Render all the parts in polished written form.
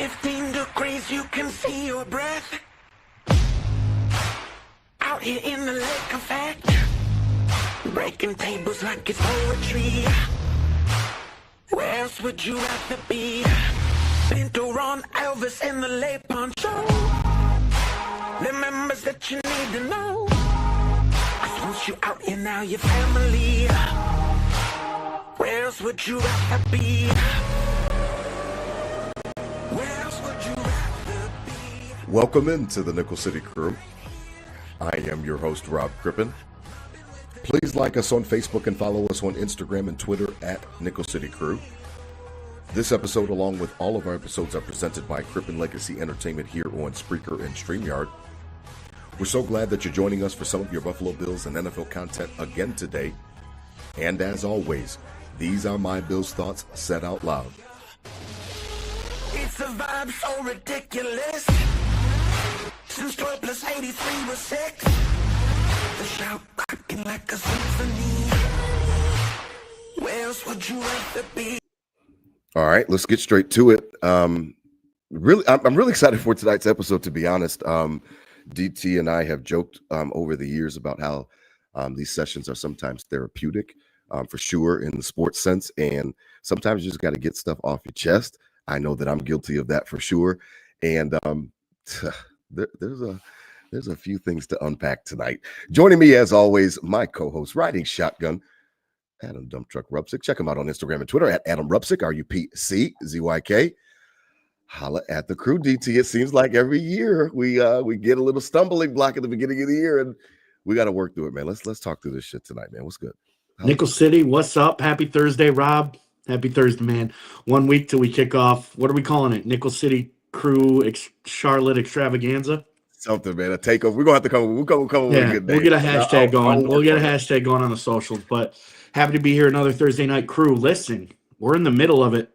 15 degrees, you can see your breath. Out here in the lake effect, breaking tables like it's poetry. Where else would you rather be? Pinto Ron, Elvis in the late poncho. The members that you need to know. 'Cause once you out here now, your family. Where else would you rather be? Where else would you rather be? Welcome into the Nickel City Crew. I am your host, Rob Crippen. Please like us on Facebook and follow us on Instagram and Twitter at Nickel City Crew. This episode, along with all of our episodes, are presented by Crippen Legacy Entertainment here on Spreaker and StreamYard. We're so glad that you're joining us for some of your Buffalo Bills and NFL content again today. And as always, these are my Bills thoughts said out loud. It's a vibe so ridiculous. Since 12 plus 83 was 6. The shout rocking like a symphony. Where else would you rather be? All right, let's get straight to it. I'm really excited for tonight's episode, to be honest. DT and I have joked over the years about how these sessions are sometimes therapeutic, for sure, in the sports sense. And sometimes you just got to get stuff off your chest. I know that I'm guilty of that for sure. And there's a few things to unpack tonight. Joining me, as always, my co-host, riding shotgun, Adam Dump Truck Rupsick. Check him out on Instagram and Twitter at Adam Rupsick, RUPCZYK. Holla at the crew, DT. It seems like every year we get a little stumbling block at the beginning of the year, and we got to work through it, man. Let's talk through this shit tonight, man. What's good? Nickel City, what's up? Happy Thursday, Rob. Happy Thursday, man. 1 week till we kick off. What are we calling it? Nickel City Crew Charlotte Extravaganza? Something, man. A takeover. We're gonna have to come. We'll come with a good day. We'll get a hashtag going. We'll get a hashtag going on the socials. But happy to be here, another Thursday night crew. Listen, we're in the middle of it.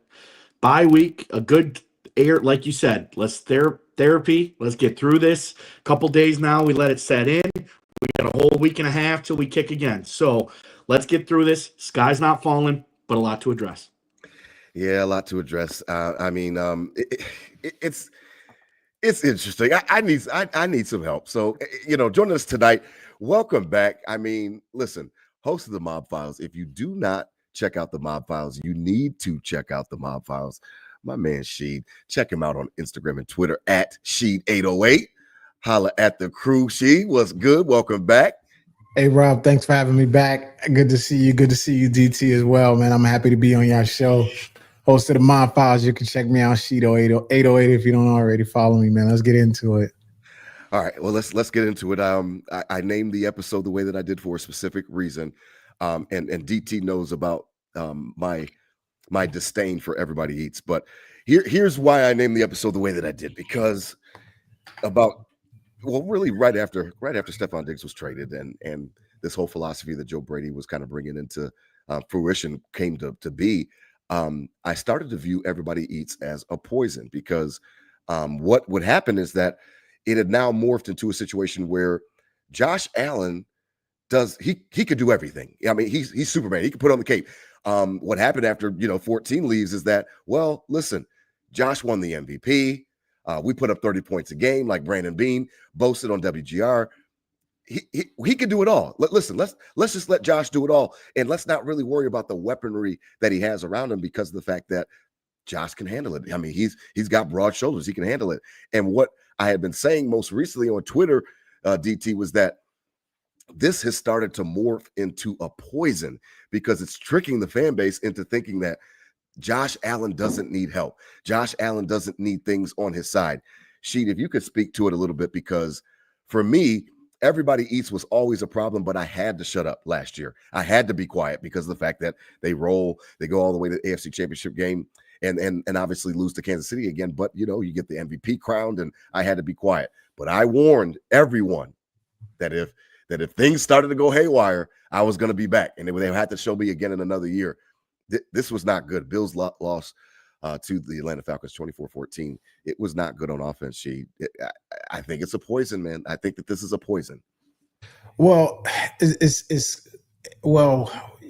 Bye week, a good air, like you said. Let's therapy. Let's get through this. Couple days now, we let it set in. We got a whole week and a half till we kick again. So let's get through this. Sky's not falling, but a lot to address. Yeah, a lot to address. It's interesting. I need some help. So, joining us tonight. Welcome back. I mean, listen, host of the Mob Files. If you do not check out the Mob Files, you need to check out the Mob Files. My man Sheed. Check him out on Instagram and Twitter at Sheed808. Holla at the crew. Sheed, what's good? Welcome back. Hey, Rob, thanks for having me back. Good to see you. Good to see you, DT, as well, man. I'm happy to be on your show. Host of the Mob Files. You can check me out, Sheed808 if you don't already follow me, man. Let's get into it. All right. Well, let's get into it. I named the episode the way that I did for a specific reason. And DT knows about my disdain for Everybody Eats. But here's why I named the episode the way that I did, because really right after Stephon Diggs was traded and this whole philosophy that Joe Brady was kind of bringing into fruition came to be, I started to view Everybody Eats as a poison, because what would happen is that it had now morphed into a situation where Josh Allen he could do everything. I mean, he's Superman. He could put on the cape. What happened after 14 leaves is that, well, listen, Josh won the MVP. We put up 30 points a game, like Brandon Bean boasted on WGR. He could do it all. Listen, let's just let Josh do it all, and let's not really worry about the weaponry that he has around him, because of the fact that Josh can handle it. I mean, he's got broad shoulders. He can handle it. And what I had been saying most recently on Twitter, DT, was that this has started to morph into a poison, because it's tricking the fan base into thinking that Josh Allen doesn't need help. Josh Allen doesn't need things on his side. Sheed, if you could speak to it a little bit, because for me, Everybody Eats was always a problem, but I had to shut up last year. I had to be quiet because of the fact that they go all the way to the AFC Championship game and obviously lose to Kansas City again. But, you get the MVP crowned, and I had to be quiet. But I warned everyone that if things started to go haywire, I was going to be back, and they had to show me again in another year. This was not good. Bills lost to the Atlanta Falcons 24-14. It was not good on offense. I think it's a poison, man. I think that this is a poison. Well,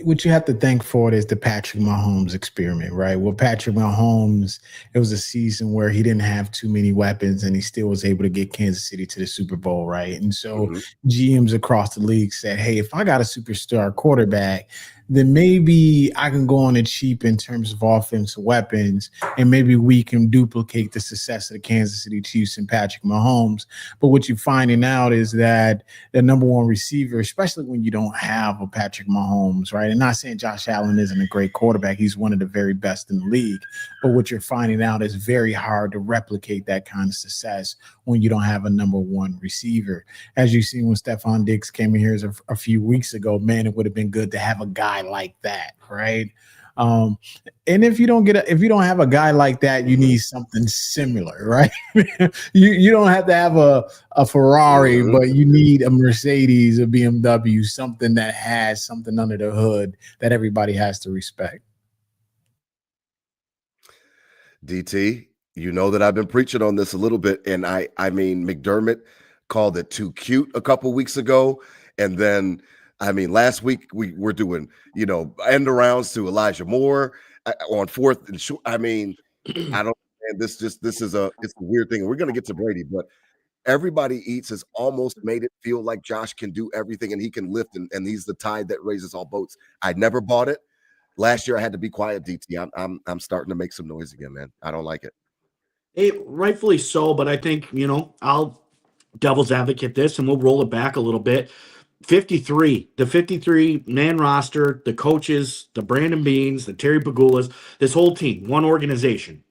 what you have to thank for it is the Patrick Mahomes experiment, right? Well, Patrick Mahomes, it was a season where he didn't have too many weapons and he still was able to get Kansas City to the Super Bowl, right? And so GMs across the league said, hey, if I got a superstar quarterback, then maybe I can go on it cheap in terms of offensive weapons, and maybe we can duplicate the success of the Kansas City Chiefs and Patrick Mahomes. But what you're finding out is that the number one receiver, especially when you don't have a Patrick Mahomes, right? And not saying Josh Allen isn't a great quarterback. He's one of the very best in the league. But what you're finding out is very hard to replicate that kind of success when you don't have a number one receiver. As you've seen when Stephon Diggs came in here a few weeks ago, man, it would have been good to have a guy like that, right? And if you don't have a guy like that, you need something similar, right? you don't have to have a Ferrari, but you need a Mercedes, a BMW, something that has something under the hood that everybody has to respect. DT, you know that I've been preaching on this a little bit, and I mean McDermott called it too cute a couple weeks ago, and then I mean last week we were doing end arounds to Elijah Moore on fourth and short. I mean I don't. And this is a weird thing. We're gonna get to Brady, but everybody eats has almost made it feel like Josh can do everything and he can lift and he's the tide that raises all boats. I never bought it. Last year I had to be quiet, DT. I'm starting to make some noise again, man. I don't like it. Rightfully so, but I think, I'll devil's advocate this and we'll roll it back a little bit. The 53-man roster, the coaches, the Brandon Beans, the Terry Pagulas, this whole team, one organization.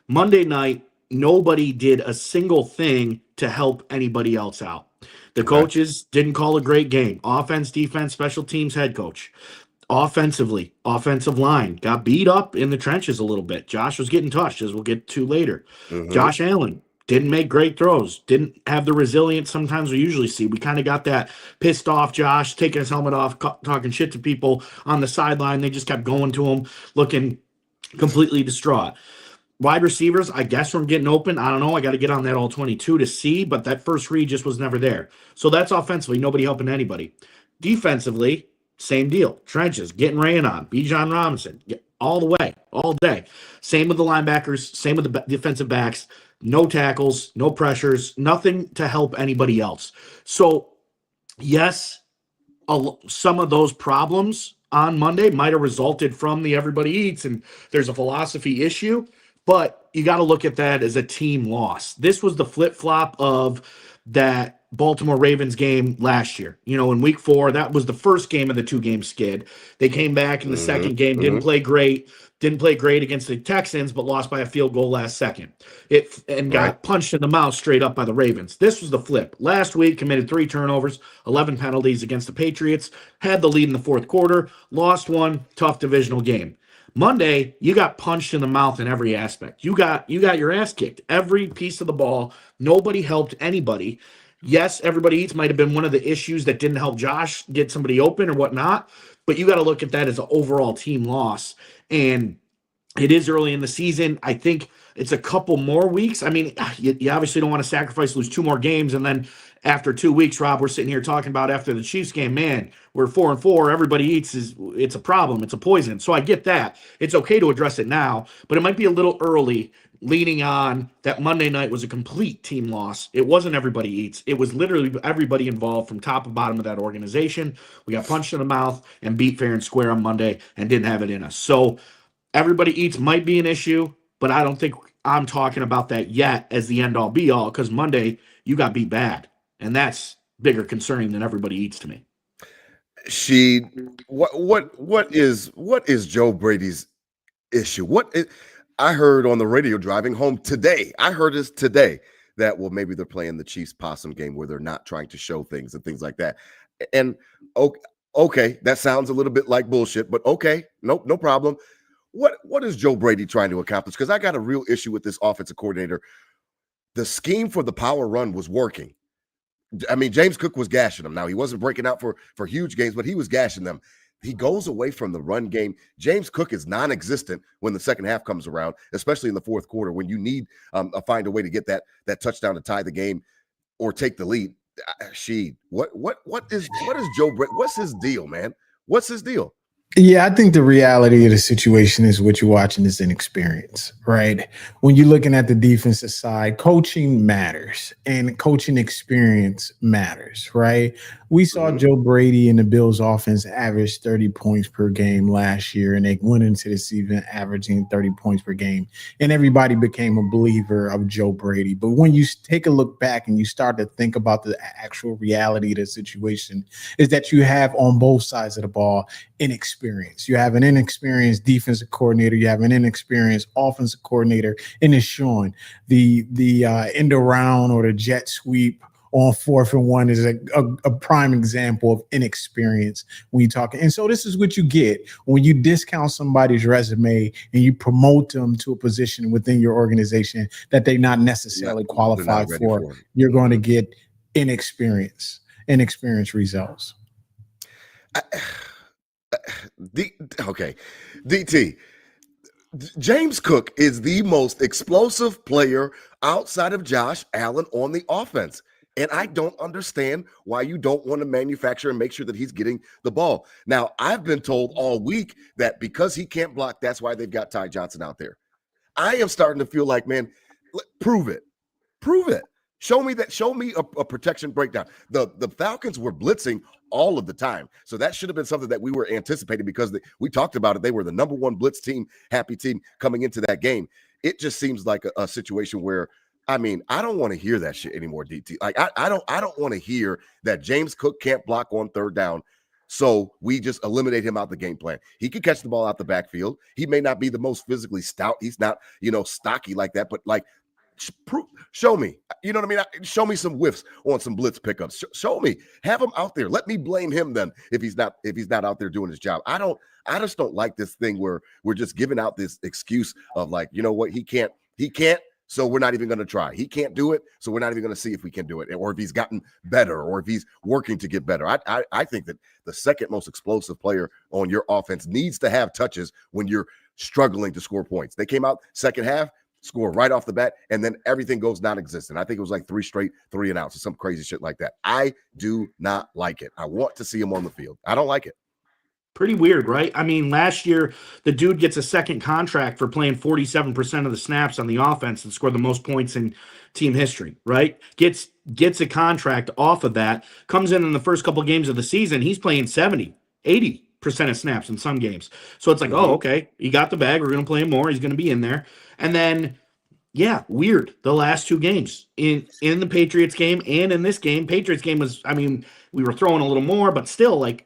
Monday night, nobody did a single thing to help anybody else out. The coaches didn't call a great game. Offense, defense, special teams, head coach. Offensively, offensive line got beat up in the trenches a little bit. Josh was getting touched, as we'll get to later. Josh Allen didn't make great throws, didn't have the resilience sometimes we usually see. We kind of got that pissed off Josh, taking his helmet off, talking shit to people on the sideline. They just kept going to him, looking completely distraught. Wide receivers, I guess from getting open. I don't know. I got to get on that all 22 to see, but that first read just was never there. So that's offensively, nobody helping anybody. Defensively, same deal. Trenches, getting ran on. Bijan Robinson, all the way, all day. Same with the linebackers, same with the defensive backs. No tackles, no pressures, nothing to help anybody else. So, yes, some of those problems on Monday might have resulted from the everybody eats and there's a philosophy issue, but you got to look at that as a team loss. This was the flip-flop of that Baltimore Ravens game last year. In week 4, that was the first game of the 2-game skid. They came back in the second game, didn't play great against the Texans, but lost by a field goal last second. Got punched in the mouth straight up by the Ravens. This was the flip. Last week, committed 3 turnovers, 11 penalties against the Patriots, had the lead in the fourth quarter, lost one, tough divisional game. Monday, you got punched in the mouth in every aspect. You got your ass kicked. Every piece of the ball. Nobody helped anybody. Yes, everybody eats might have been one of the issues that didn't help Josh get somebody open or whatnot, but you got to look at that as an overall team loss. And it is early in the season. I think it's a couple more weeks. I mean, you obviously don't want to sacrifice, lose 2 more games, and then after 2 weeks, Rob, we're sitting here talking about after the Chiefs game, man, we're 4-4. Everybody eats it's a problem. It's a poison. So I get that. It's okay to address it now, but it might be a little early leaning on that Monday night was a complete team loss. It wasn't everybody eats. It was literally everybody involved from top to bottom of that organization. We got punched in the mouth and beat fair and square on Monday and didn't have it in us. So everybody eats might be an issue, but I don't think I'm talking about that yet as the end all be all, because Monday you got beat bad. And that's bigger concerning than everybody eats to me. What is Joe Brady's issue? I heard on the radio driving home today. I heard this today that maybe they're playing the Chiefs possum game where they're not trying to show things and things like that. And okay, that sounds a little bit like bullshit, but okay, no problem. What is Joe Brady trying to accomplish? Because I got a real issue with this offensive coordinator. The scheme for the power run was working. I mean, James Cook was gashing them. Now, he wasn't breaking out for huge games, but he was gashing them. He goes away from the run game. James Cook is non-existent when the second half comes around, especially in the fourth quarter when you need find a way to get that touchdown to tie the game or take the lead. What is Joe Brady? What's his deal, man? What's his deal? Yeah, I think the reality of the situation is what you're watching is inexperience, right? When you're looking at the defensive side, coaching matters and coaching experience matters, right? We saw Mhm. Joe Brady and the Bills offense average 30 points per game last year, and they went into the season averaging 30 points per game, and everybody became a believer of Joe Brady. But when you take a look back and you start to think about the actual reality of the situation, is that you have on both sides of the ball inexperience. You have an inexperienced defensive coordinator. You have an inexperienced offensive coordinator, and it's showing. The end around or the jet sweep on 4th and 1 is a prime example of inexperience when you talk. And so this is what you get when you discount somebody's resume and you promote them to a position within your organization that they're not necessarily They're qualified not ready for. for it. You're going to get inexperience results. I, okay, DT. James Cook is the most explosive player outside of Josh Allen on the offense. And I don't understand why you don't want to manufacture and make sure that he's getting the ball. Now, I've been told all week that because he can't block, that's why they've got Ty Johnson out there. I am starting to feel like, man, prove it. Prove it. Show me that. Show me a protection breakdown. The Falcons were blitzing all of the time, so that should have been something that we were anticipating because we talked about it. They were the number one blitz team, happy team coming into that game. It just seems like a situation where, I mean, I don't want to hear that shit anymore, DT. Like I don't want to hear that James Cook can't block on 3rd down. So we just eliminate him out the game plan. He could catch the ball out the backfield. He may not be the most physically stout. He's not, stocky like that, but like, show me, you know what I mean? Show me some whiffs on some blitz pickups. Show me, have him out there. Let me blame him then if he's not out there doing his job. I just don't like this thing where we're just giving out this excuse of like, you know what, he can't, so we're not even going to try. He can't do it, so we're not even going to see if we can do it, or if he's gotten better, or if he's working to get better. I think that the second most explosive player on your offense needs to have touches when you're struggling to score points. They came out second half, score right off the bat, and then everything goes non-existent. I think it was like 3 straight 3 and outs or some crazy shit like that. I do not like it. I want to see him on the field. I don't like it. Pretty weird, right? I mean, last year, the dude gets a second contract for playing 47% of the snaps on the offense and scored the most points in team history, right? Gets a contract off of that, comes in the first couple of games of the season, he's playing 70, 80% of snaps in some games. So it's like, oh, okay, he got the bag, we're going to play him more, he's going to be in there. And then, yeah, weird. The last 2 games in the Patriots game and in this game, Patriots game was, I mean, we were throwing a little more, but still, like,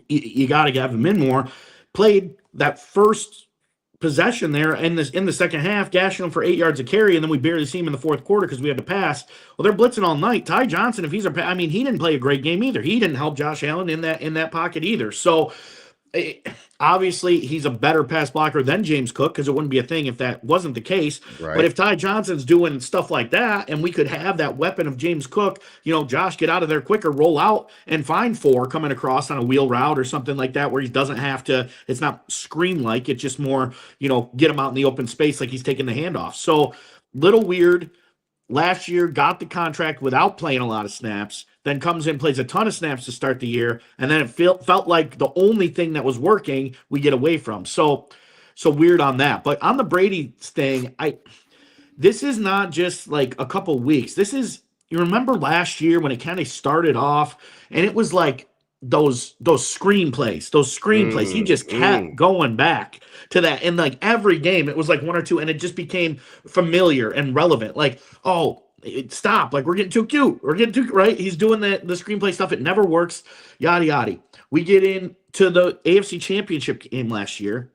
you got to have him in more. Played that first possession there in the second half, gashing him for 8 yards of carry, and then we barely see him in the fourth quarter because we had to pass. Well, they're blitzing all night. Ty Johnson, if he's I mean, he didn't play a great game either. He didn't help Josh Allen in that pocket either. So obviously, he's a better pass blocker than James Cook because it wouldn't be a thing if that wasn't the case. Right. But if Ty Johnson's doing stuff like that, and we could have that weapon of James Cook, Josh, get out of there quicker, roll out, and find 4 coming across on a wheel route or something like that where he doesn't have to, it's not screen-like, it's just more, get him out in the open space like he's taking the handoff. So, little weird. Last year, got the contract without playing a lot of snaps, then comes in, plays a ton of snaps to start the year, and then it felt like the only thing that was working we get away from. So weird on that. But on the Brady thing, this is not just like a couple weeks. This is, you remember last year when it kind of started off, and it was like those screenplays. He just kept going back to that. And like every game, it was like 1 or 2, and it just became familiar and relevant. Like, oh, stop. Like, we're getting too cute. Right? He's doing the screenplay stuff. It never works. Yada, yada. We get into the AFC Championship game last year.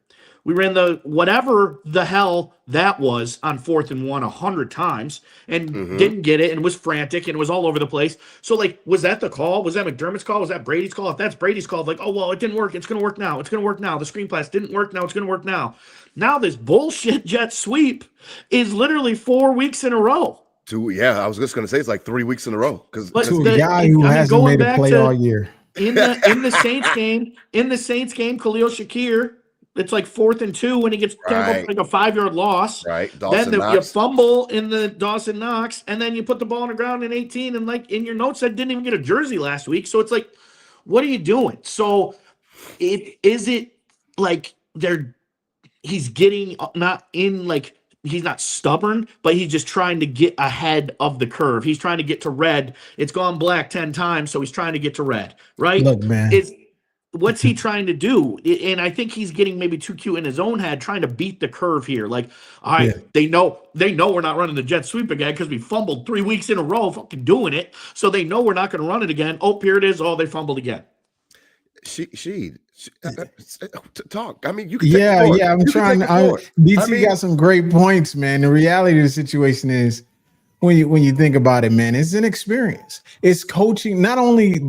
We ran the whatever the hell that was on 4th and 1 100 times and didn't get it and was frantic and was all over the place. So, like, was that the call? Was that McDermott's call? Was that Brady's call? If that's Brady's call, like, oh, well, it didn't work. It's going to work now. It's going to work now. The screen pass didn't work. Now it's going to work now. Now this bullshit jet sweep is literally 4 weeks in a row. I was just going to say it's like 3 weeks in a row. Because to a guy who hasn't made a play all year. In the Saints game, Khalil Shakir, it's like 4th and 2 when he gets tackled like a 5-yard loss. Right. Then you fumble in the Dawson Knox, and then you put the ball on the ground in 18. And like in your notes, that didn't even get a jersey last week. So it's like, what are you doing? So Is it like he's getting not in like he's not stubborn, but he's just trying to get ahead of the curve. He's trying to get to red. It's gone black 10 times, so he's trying to get to red, right? Look, man. What's he trying to do? And I think he's getting maybe too cute in his own head, trying to beat the curve here. Like, all right, they know we're not running the jet sweep again because we fumbled 3 weeks in a row, fucking doing it. So they know we're not going to run it again. Oh, here it is. Oh, they fumbled again. Talk. I mean, you can. Yeah. I'm trying. DT got some great points, man. The reality of the situation is, when you think about it, man, it's an experience. It's coaching, not only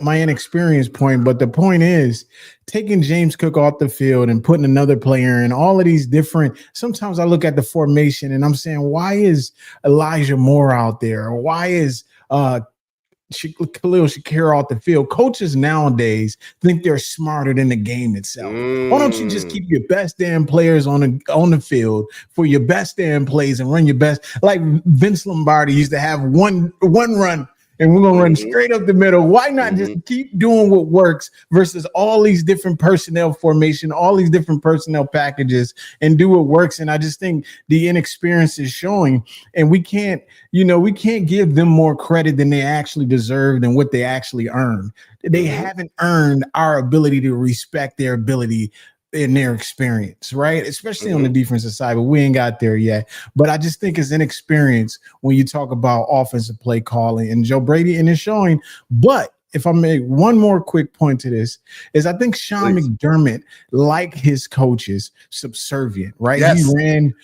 my inexperience point, but the point is taking James Cook off the field and putting another player in. All of these different. Sometimes I look at the formation and I'm saying, why is Elijah Moore out there? Or why is Khalil Shakir off the field? Coaches nowadays think they're smarter than the game itself. Why don't you just keep your best damn players on the field for your best damn plays and run your best? Like Vince Lombardi used to have one run and we're going to run straight up the middle. Why not just keep doing what works versus all these different personnel formation, all these different personnel packages, and do what works? And I just think the inexperience is showing, and we can't give them more credit than they actually deserve and what they actually earned. They haven't earned our ability to respect their ability in their experience, right? Especially on the defensive side, but we ain't got there yet. But I just think it's inexperience when you talk about offensive play calling and Joe Brady, and it's showing. But if I make one more quick point to this, is I think Sean McDermott, like his coaches, subservient, right? Yes. He ran.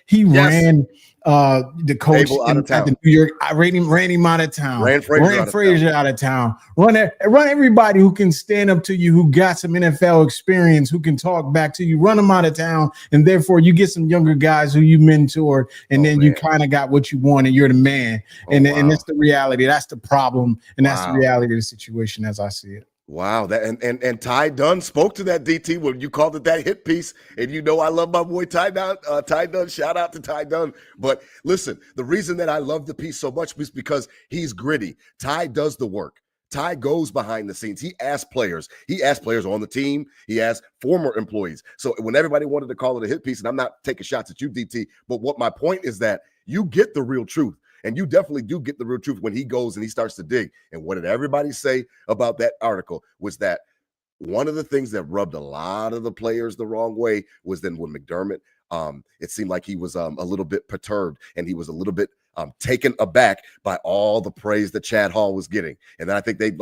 He ran the coach at the New York, ran him out of town. Ran Frazier out of town. Run everybody who can stand up to you, who got some NFL experience, who can talk back to you. Run them out of town, and therefore you get some younger guys who you mentored, and then you kind of got what you want, and you're the man. And that's the reality. That's the problem, and that's the reality of the situation as I see it. Wow, that and Ty Dunn spoke to that, DT, when you called it that hit piece, and you know I love my boy Ty Dunn. Shout out to Ty Dunn. But listen, the reason that I love the piece so much is because he's gritty. Ty does the work. Ty goes behind the scenes. He asks players. He asks players on the team. He asks former employees. So when everybody wanted to call it a hit piece, and I'm not taking shots at you, DT, but what my point is that you get the real truth. And you definitely do get the real truth when he goes and he starts to dig. And what did everybody say about that article was that one of the things that rubbed a lot of the players the wrong way was then when McDermott, it seemed like he was a little bit perturbed and he was a little bit taken aback by all the praise that Chad Hall was getting. And then I think they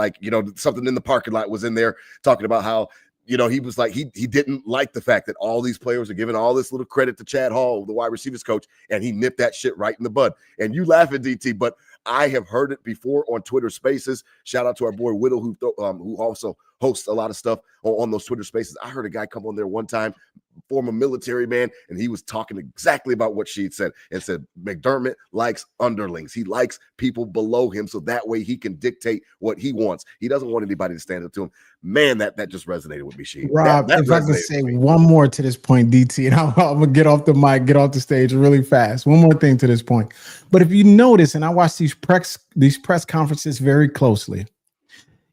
something in the parking lot was in there talking about how, he was like, he didn't like the fact that all these players are giving all this little credit to Chad Hall, the wide receivers coach, and he nipped that shit right in the bud. And you laugh at DT, but I have heard it before on Twitter Spaces. Shout out to our boy Whittle, who also hosts a lot of stuff on those Twitter Spaces. I heard a guy come on there one time, former military man, and he was talking exactly about what she said and said McDermott likes underlings. He likes people below him so that way he can dictate what he wants. He doesn't want anybody to stand up to him. Man, that just resonated with me, Sheen. Rob, if I could say one more to this point, DT, and I'm going to get off the mic, get off the stage really fast. One more thing to this point. But if you notice, and I watch these press conferences very closely,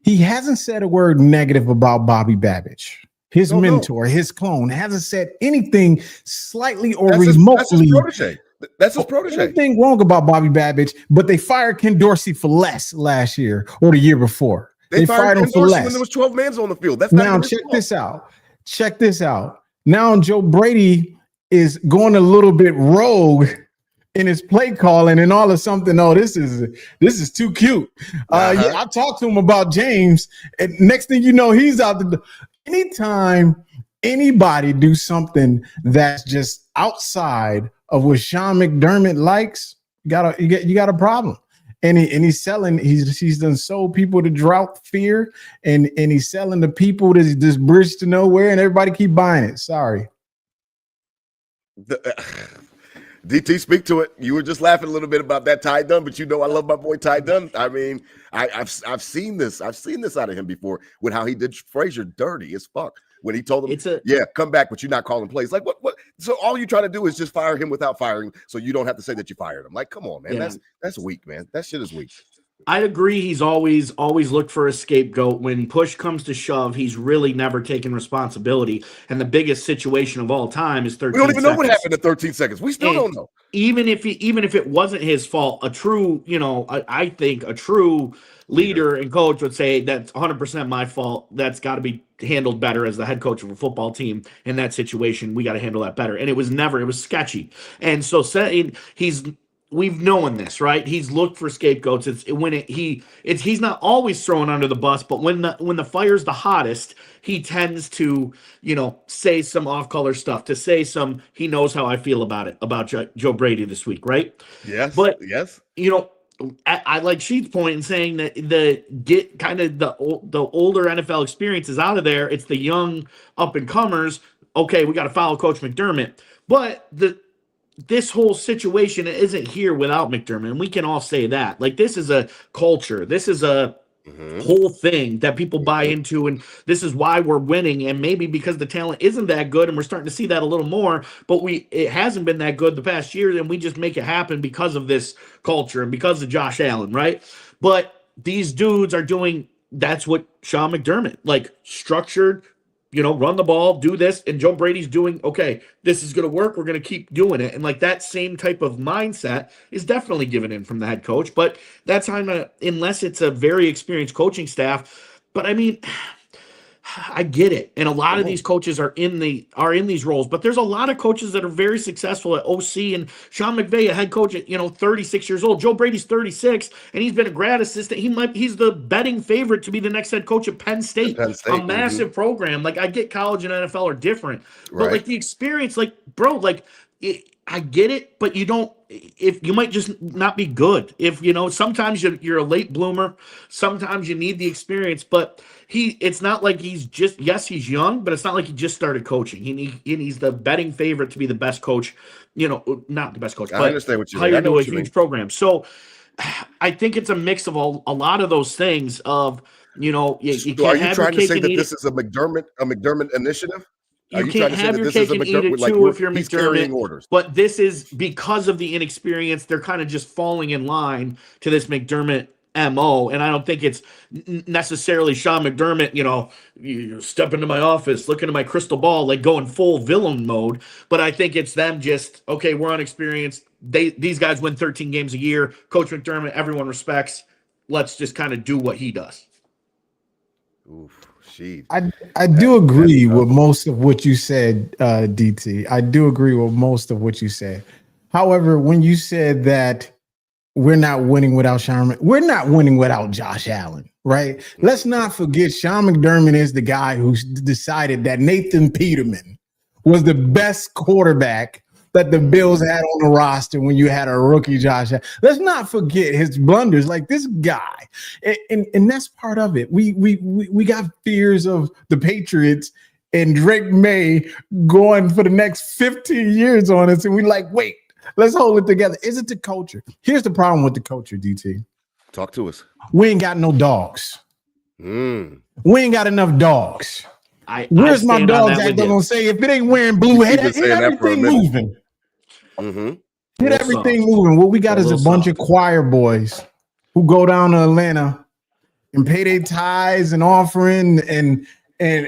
he hasn't said a word negative about Bobby Babbage. His mentor, his clone, hasn't said anything slightly or remotely. That's his protege. Anything wrong about Bobby Babbage, but they fired Ken Dorsey for less last year or the year before. They fired him for less when there was 12 men on the field. That's now check this out. Check this out. Now Joe Brady is going a little bit rogue in his play calling and all of something. Oh, this is too cute. I talked to him about James, and next thing you know, he's out the door. Anytime anybody do something that's just outside of what Sean McDermott likes, you got a problem. And he's selling. He's done sold people to drought fear, and he's selling to people this bridge to nowhere, and everybody keep buying it. Sorry. DT, speak to it. You were just laughing a little bit about that Ty Dunn, but I love my boy Ty Dunn. I mean, I've seen this. I've seen this out of him before with how he did Frazier dirty as fuck when he told him, come back, but you're not calling plays. Like what? So all you try to do is just fire him without firing, so you don't have to say that you fired him. Like, come on, man. Yeah. That's weak, man. That shit is weak. I'd agree. He's always looked for a scapegoat. When push comes to shove, he's really never taken responsibility. And the biggest situation of all time is 13 We don't even know what seconds. happened in 13 seconds. We still And don't know. even if it wasn't his fault, a true, I think a true leader and coach would say that's 100% my fault. That's got to be handled better as the head coach of a football team in that situation. We got to handle that better. And it was sketchy. And so we've known this, right? He's looked for scapegoats. He's not always thrown under the bus, but when the fire's the hottest, he tends to, say some off-color stuff, to say some, he knows how I feel about Joe Brady this week, right? Yes. But yes. I like Sheet's point in saying that the older NFL experience is out of there. It's the young up and comers. Okay, we got to follow Coach McDermott, but this whole situation isn't here without McDermott, and we can all say that. Like, this is a culture. This is a whole thing that people buy into, and this is why we're winning. And maybe because the talent isn't that good, and we're starting to see that a little more, but it hasn't been that good the past year, and we just make it happen because of this culture and because of Josh Allen, right? But these dudes are doing, that's what Sean McDermott, like, structured, run the ball, do this, and Joe Brady's doing, okay, this is going to work, we're going to keep doing it. And like, that same type of mindset is definitely given in from the head coach, but that's unless it's a very experienced coaching staff. But I mean, I get it. And a lot of these coaches are in these roles, but there's a lot of coaches that are very successful at OC, and Sean McVay, a head coach at, 36 years old. Joe Brady's 36 and he's been a grad assistant. He's the betting favorite to be the next head coach at Penn State, a massive program. Like, I get college and NFL are different, but like the experience, like, bro, like I get it, but if you might just not be good. If sometimes you're a late bloomer, sometimes you need the experience, but it's not like he's just, yes, he's young, but it's not like he just started coaching. He's the betting favorite to be the best coach, not the best coach, but I understand what you hired to a huge program. So I think it's a mix of a lot of those things of, you can't are you have trying your to cake say and that eat this is a McDermott initiative? You can't have your cake and eat it too if you're McDermott. Orders. But this is because of the inexperience. They're kind of just falling in line to this McDermott MO. And I don't think it's necessarily Sean McDermott, you step into my office, look into my crystal ball, like going full villain mode. But I think it's them just, okay, we're unexperienced. These guys win 13 games a year. Coach McDermott, everyone respects. Let's just kind of do what he does. Oof. I do agree with most of what you said, DT. I do agree with most of what you said. However, when you said that we're not winning without we're not winning without Josh Allen, right? Let's not forget Sean McDermott is the guy who decided that Nathan Peterman was the best quarterback that the Bills had on the roster when you had a rookie Josh Allen. Let's not forget his blunders. Like, this guy, and that's part of it. We got fears of the Patriots and Drake May going for the next 15 years on us, and we like, wait, let's hold it together. Is it the culture? Here's the problem with the culture, DT. Talk to us. We ain't got no dogs. We ain't got enough dogs. Where's my dogs that they're gonna say if it ain't wearing blue, hit everything moving. Hit everything moving. What we got is a bunch of choir boys who go down to Atlanta and pay their tithes and offering and we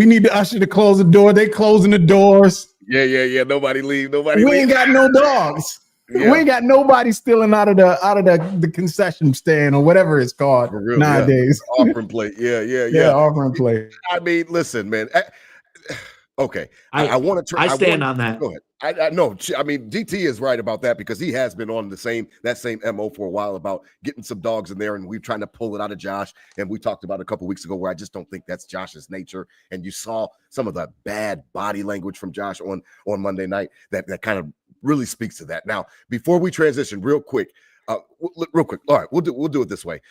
need the usher to close the door. They closing the doors. Yeah. Nobody leave. We ain't got no dogs. We ain't got nobody stealing out of the concession stand or whatever it's called nowadays. Offering plate. Yeah. Offering plate. I mean, listen, man. Okay. I want to. I stand on that. Go ahead. I know. I mean, DT is right about that because he has been on that same MO for a while about getting some dogs in there, and we're trying to pull it out of Josh. And we talked about a couple weeks ago where I just don't think that's Josh's nature. And you saw some of the bad body language from Josh on Monday night that kind of really speaks to that. Now, before we transition, real quick. All right, we'll do it this way.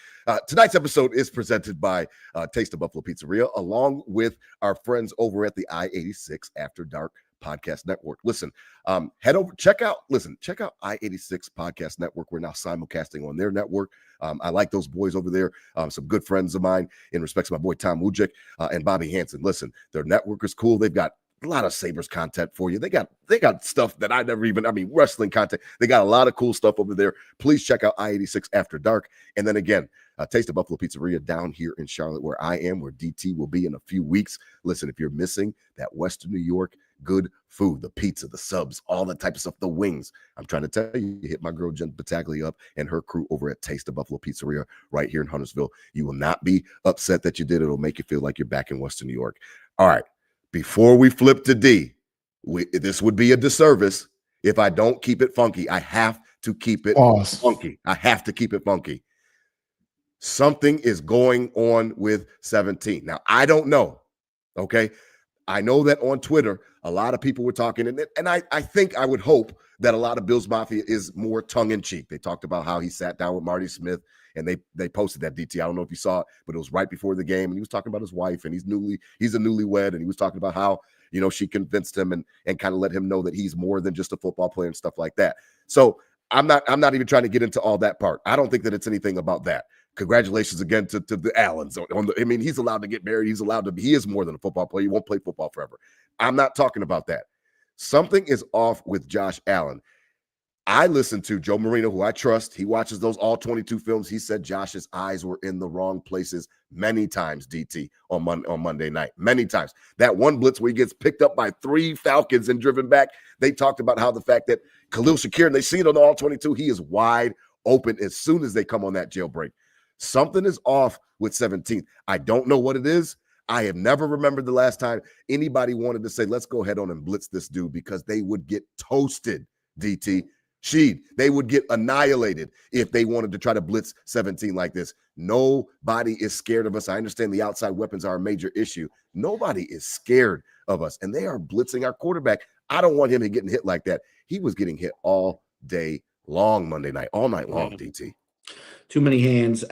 Tonight's episode is presented by Taste of Buffalo Pizzeria, along with our friends over at the I-86 After Dark Podcast Network. Listen, head over, check out I-86 Podcast Network. We're now simulcasting on their network. I like those boys over there. Some good friends of mine in respect to my boy Tom Wujek and Bobby Hansen. Listen, their network is cool. They've got a lot of Sabres content for you. They got stuff that I never even, wrestling content. They got a lot of cool stuff over there. Please check out I-86 After Dark. And then again, Taste of Buffalo Pizzeria down here in Charlotte, where I am, where DT will be in a few weeks. Listen, if you're missing that Western New York good food, the pizza, the subs, all that type of stuff, the wings, I'm trying to tell you, hit my girl Jen Battaglia up and her crew over at Taste of Buffalo Pizzeria right here in Huntersville. You will not be upset that you did. It'll make you feel like you're back in Western New York. All right, before we flip to D, this would be a disservice if I don't keep it funky. I have to keep it funky. I have to keep it funky. Something is going on with 17. Now, I don't know, okay? I know that on Twitter, a lot of people were talking, and I think I would hope that a lot of Bills Mafia is more tongue-in-cheek. They talked about how he sat down with Marty Smith, and they posted that, DT. I don't know if you saw it, but it was right before the game, and he was talking about his wife, and he's a newlywed, and he was talking about how, she convinced him and kind of let him know that he's more than just a football player and stuff like that. So I'm not even trying to get into all that part. I don't think that it's anything about that. Congratulations again to the Allens. He's allowed to get married. He is more than a football player. He won't play football forever. I'm not talking about that. Something is off with Josh Allen. I listened to Joe Marino, who I trust. He watches those all 22 films. He said Josh's eyes were in the wrong places many times, DT, on Monday night. Many times. That one blitz where he gets picked up by 3 Falcons and driven back, they talked about how the fact that Khalil Shakir, and they see it on all 22, he is wide open as soon as they come on that jailbreak. Something is off with 17. I don't know what it is. I have never remembered the last time anybody wanted to say, let's go ahead on and blitz this dude, because they would get toasted, DT. Sheed, they would get annihilated if they wanted to try to blitz 17 like this. Nobody is scared of us. I understand the outside weapons are a major issue. Nobody is scared of us, and they are blitzing our quarterback. I don't want him getting hit like that. He was getting hit all day long Monday night, all night long, DT. Too many hands.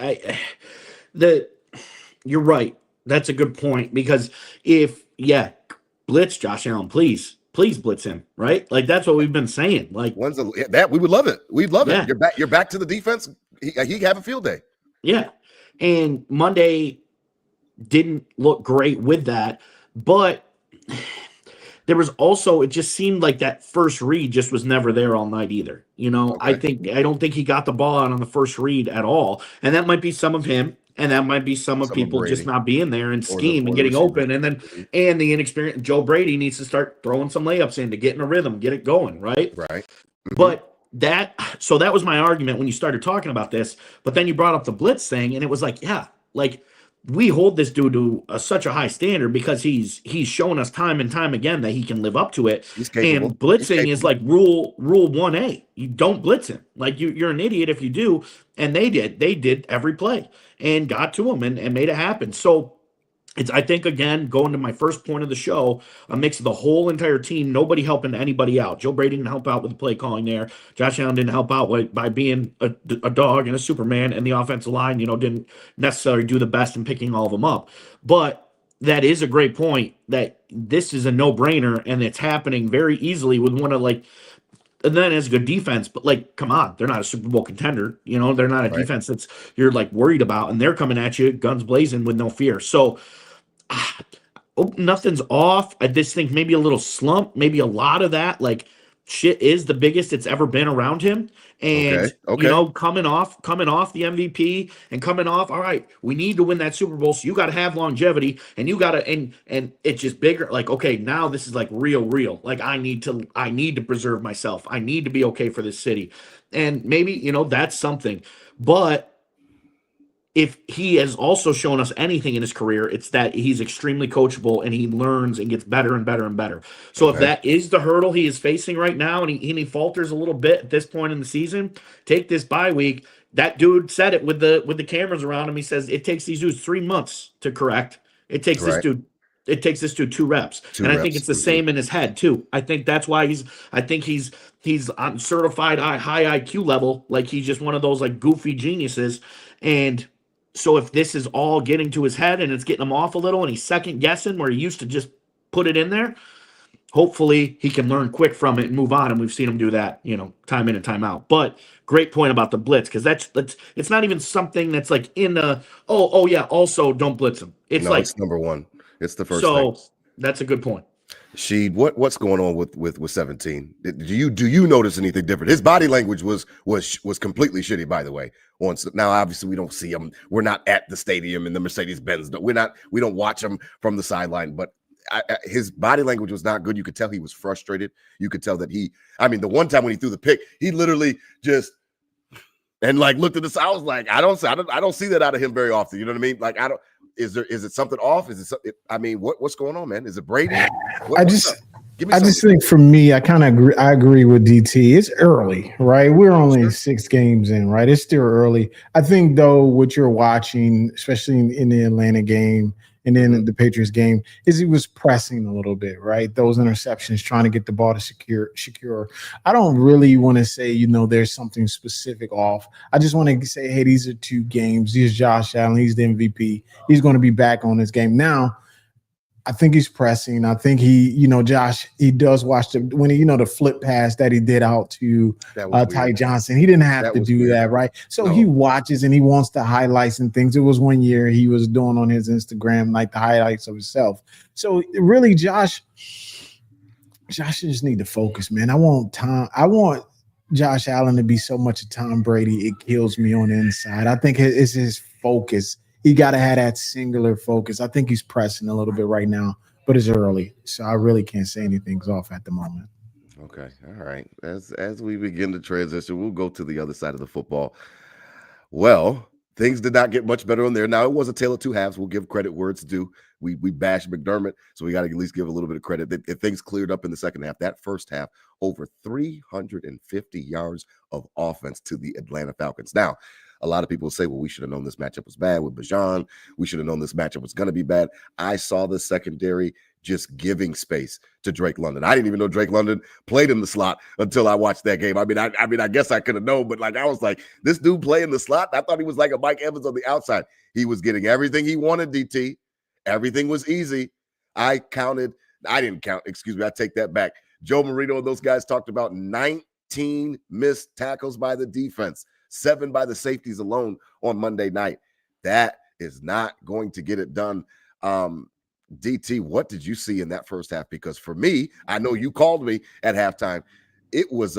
You're right. That's a good point, because blitz Josh Allen, please blitz him, right? Like, that's what we've been saying. Like, that we would love it. We'd love it. You're back to the defense. He have a field day. Yeah, and Monday didn't look great with that, but there was also, it just seemed like that first read just was never there all night either. Okay. I don't think he got the ball out on the first read at all. And that might be some of him, and that might be some of people just not being there and scheme and getting open. And then, and the inexperienced Joe Brady needs to start throwing some layups in to get in a rhythm, get it going, right? Right. Mm-hmm. But that was my argument when you started talking about this. But then you brought up the blitz thing, and it was like, we hold this dude to such a high standard because he's shown us time and time again that he can live up to it. And blitzing is like rule 1A. You don't blitz him. Like, you're an idiot if you do. And they did every play and got to him and made it happen. So it's, I think, again, going to my first point of the show, a mix of the whole entire team, nobody helping anybody out. Joe Brady didn't help out with the play calling there. Josh Allen didn't help out by being a dog and a Superman, and the offensive line, didn't necessarily do the best in picking all of them up. But that is a great point, that this is a no-brainer, and it's happening very easily with one of, and then it's a good defense, but come on, they're not a Super Bowl contender. They're not a defense that's you're worried about, and they're coming at you guns blazing with no fear. So nothing's off. I just think maybe a little slump, maybe a lot of that, shit is the biggest it's ever been around him. And, coming off the MVP and coming off, all right, we need to win that Super Bowl. So you got to have longevity, and you got to, and it's just bigger. Okay, now this is real. I need to preserve myself. I need to be okay for this city. And maybe, that's something, but if he has also shown us anything in his career, it's that he's extremely coachable, and he learns and gets better and better and better. So if that is the hurdle he is facing right now, and he falters a little bit at this point in the season, take this bye week. That dude said it with the cameras around him. He says it takes these dudes 3 months to correct. It takes this dude 2 reps. I think it's the same in his head too. I think that's why he's on certified high IQ level. He's just one of those goofy geniuses. And so if this is all getting to his head and it's getting him off a little, and he's second guessing where he used to just put it in there, hopefully he can learn quick from it and move on. And we've seen him do that, time in and time out. But great point about the blitz, because that's it's not even something that's in the also don't blitz him. It's it's number one. It's the first thing. So that's a good point. What's going on with 17? Do you notice anything different? His body language was completely shitty, by the way. Now, obviously, we don't see him. We're not at the stadium in the Mercedes-Benz. We don't watch him from the sideline, but his body language was not good. You could tell he was frustrated. You could tell that the one time when he threw the pick, he literally just looked at this. I was like, I don't see that out of him very often. You know what I mean? Like, is it something off? Is it? What's going on, man? Is it Brady? I just think for me, I kind of agree. I agree with DT. It's early, right? We're only 6 games in, right? It's still early. I think though, what you're watching, especially in the Atlanta game and then the Patriots game, is he was pressing a little bit, right? Those interceptions, trying to get the ball to secure. I don't really want to say, there's something specific off. I just want to say, hey, these are 2 games. Here's Josh Allen. He's the MVP. He's going to be back on this game. Now, I think he's pressing. I think Josh, he does watch the flip pass that he did out to Ty Johnson. He didn't have to do that, right? So he watches and he wants the highlights and things. It was one year he was doing on his Instagram, like the highlights of himself. So really, Josh just need to focus, man. I want Josh Allen to be so much a Tom Brady, it kills me on the inside. I think it's his focus. He got to have that singular focus. I think he's pressing a little bit right now, but it's early, so I really can't say anything's off at the moment. Okay, all right. As we begin to transition, we'll go to the other side of the football. Well, things did not get much better on there. Now, it was a tale of 2 halves. We'll give credit where it's due. We bashed McDermott, so we got to at least give a little bit of credit. If things cleared up in the second half, that first half, over 350 yards of offense to the Atlanta Falcons. Now, a lot of people say, well, we should have known this matchup was bad with Bijan. We should have known this matchup was going to be bad. I saw the secondary just giving space to Drake London. I didn't even know Drake London played in the slot until I watched that game. I guess I could have known, but I was like, this dude play in the slot? I thought he was like a Mike Evans on the outside. He was getting everything he wanted, DT. Everything was easy. I didn't count. Excuse me. I take that back. Joe Marino and those guys talked about 19 missed tackles by the defense. 7 by the safeties alone on Monday night. That is not going to get it done. DT, what did you see in that first half? Because for me, I know you called me at halftime. It was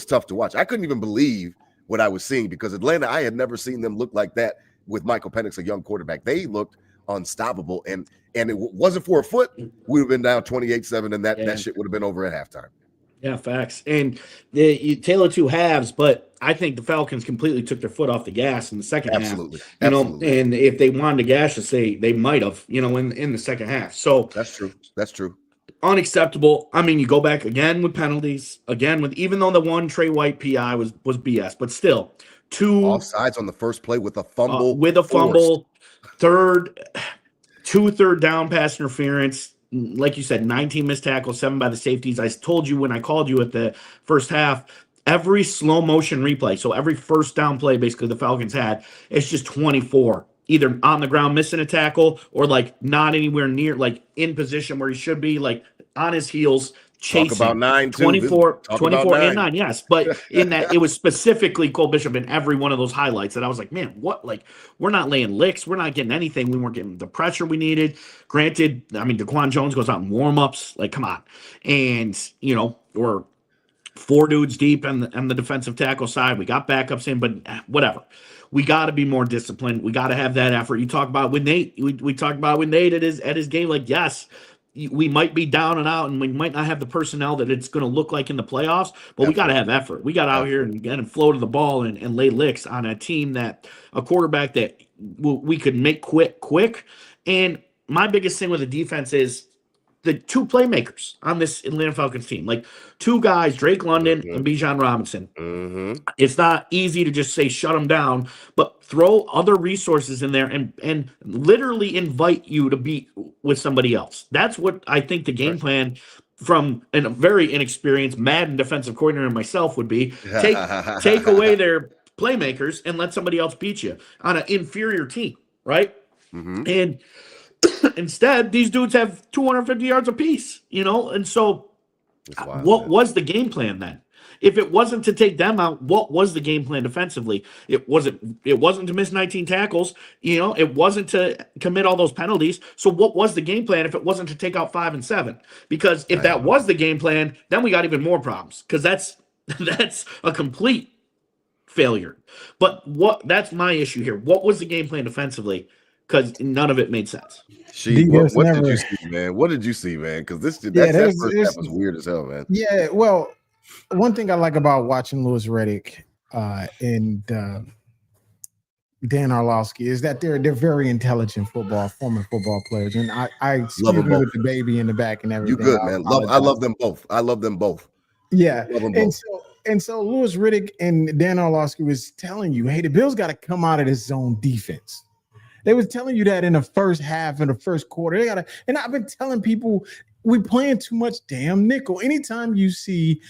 tough to watch. I couldn't even believe what I was seeing because Atlanta, I had never seen them look like that with Michael Penix, a young quarterback. They looked unstoppable. And it wasn't for a foot, we would have been down 28-7, and that shit would have been over at halftime. Yeah, facts. And you tale of 2 halves, but I think the Falcons completely took their foot off the gas in the second half. Absolutely. And if they wanted to gash us, they might have, in the second half. So that's true. Unacceptable. You go back again with penalties, even though the one Trey White PI was BS, but still 2 offsides on the first play with a fumble. Two third down pass interference. Like you said, 19 missed tackles, 7 by the safeties. I told you when I called you at the first half, every slow motion replay, so every first down play basically the Falcons had, it's just 24. Either on the ground missing a tackle or not anywhere near, in position where he should be, on his heels, chasing. Talk about 9, 24 and 9, yes. But in that, it was specifically Cole Bishop in every one of those highlights that I was like, man, what? We're not laying licks. We're not getting anything. We weren't getting the pressure we needed. Granted, DeQuan Jones goes out in warm-ups. Come on. And, we're 4 dudes deep on the defensive tackle side. We got backups in, but whatever. We got to be more disciplined. We got to have that effort. You talk about with Nate. We talked about with Nate at his game. Yes, we might be down and out, and we might not have the personnel that it's going to look like in the playoffs, but we got to have effort. We got out here and floated the ball and lay licks on a team a quarterback that we could make quick. And my biggest thing with the defense is the 2 playmakers on this Atlanta Falcons team, 2 guys, Drake London and Bijan Robinson. Mm-hmm. It's not easy to just say shut them down, but throw other resources in there and literally invite you to be with somebody else. That's what I think the game plan from a very inexperienced Madden defensive coordinator myself would be. Take away their playmakers and let somebody else beat you on an inferior team, right? Mm-hmm. And instead, these dudes have 250 yards apiece, and so what was the game plan then? If it wasn't to take them out, what was the game plan defensively? It wasn't to miss 19 tackles. It wasn't to commit all those penalties. So what was the game plan if it wasn't to take out 5 and 7? Because if that was the game plan, then we got even more problems. Because that's a complete failure. But that's my issue here. What was the game plan defensively? Because none of it made sense. What did you see, man? What did you see, man? Because that first half was weird as hell, man. Yeah, well, one thing I like about watching Louis Riddick and Dan Orlovsky is that they're very intelligent former football players, and I excuse me with the baby in the back and everything. You good, man? I love them both. I love them both. Yeah, and so Louis Riddick and Dan Orlovsky was telling you, hey, the Bills got to come out of this zone defense. They was telling you that in the first half, in the first quarter. And I've been telling people we playing too much damn nickel. Anytime you see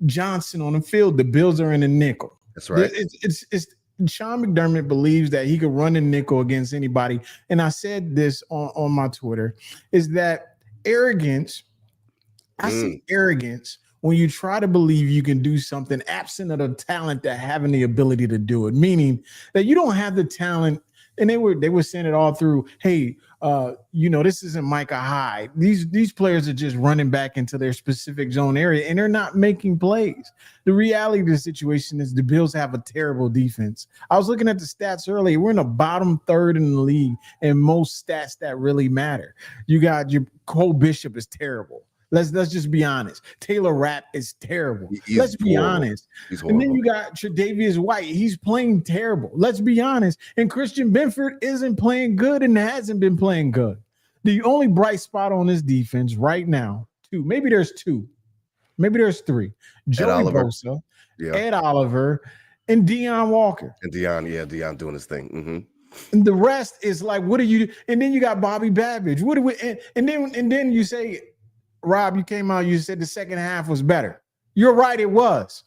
Johnson on the field, the Bills are in a nickel. That's right. It's Sean McDermott believes that he could run a nickel against anybody. And I said this on my Twitter, is that arrogance. I see arrogance when you try to believe you can do something absent of the talent that having the ability to do it, meaning that you don't have the talent. And they were saying it all through, hey, this isn't Micah Hyde. These players are just running back into their specific zone area, and they're not making plays. The reality of the situation is the Bills have a terrible defense. I was looking at the stats earlier. We're in the bottom third in the league in most stats that really matter. You got your Cole Bishop is terrible. Let's just be honest. Taylor Rapp is terrible. Let's be honest. And then you got Tre'Davious White. He's playing terrible. Let's be honest. And Christian Benford isn't playing good and hasn't been playing good. The only bright spot on this defense right now, maybe there's three. Joey Bosa, Ed Oliver, and Deion Walker. And Deion doing his thing. Mm-hmm. And the rest is like, what do you do? And then you got Bobby Babbage. What do we? And then you say, Rob, you came out, you said the second half was better. You're right, it was.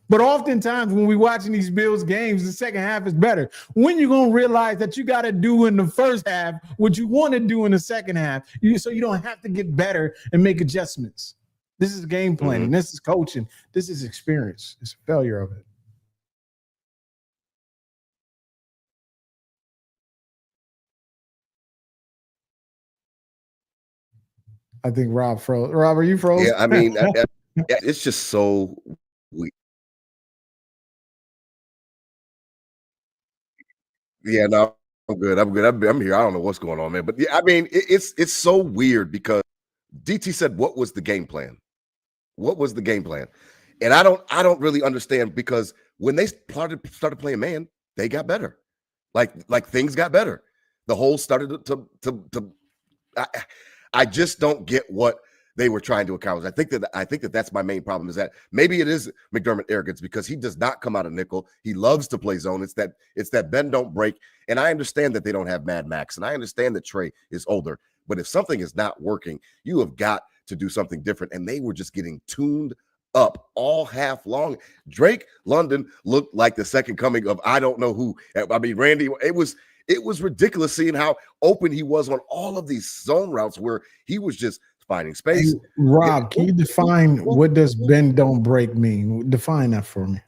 But oftentimes when we're watching these Bills games, the second half is better. When you're going to realize that you got to do in the first half what you want to do in the second half, so you don't have to get better and make adjustments. This is game planning. Mm-hmm. This is coaching. This is experience. It's a failure of it. I think Rob froze. Rob, are you froze? Yeah, I mean, it's just so weird. Yeah, no, I'm good. I'm here. I don't know what's going on, man. But yeah, I mean, it's so weird because DT said, "What was the game plan? What was the game plan?" And I don't really understand, because when they started playing man, they got better. Like things got better. The whole started to I just don't get what they were trying to accomplish. I think that that's my main problem, is that maybe it is McDermott arrogance, because he does not come out of nickel. He loves to play zone. It's that bend don't break. And I understand that they don't have Mad Max, and I understand that Trey is older. But if something is not working, you have got to do something different. And they were just getting tuned up all half long. Drake London looked like the second coming of I don't know who. I mean, Randy, it was ridiculous seeing how open he was on all of these zone routes where he was just finding space. Hey, Rob, can you define what does bend don't break mean? Define that for me.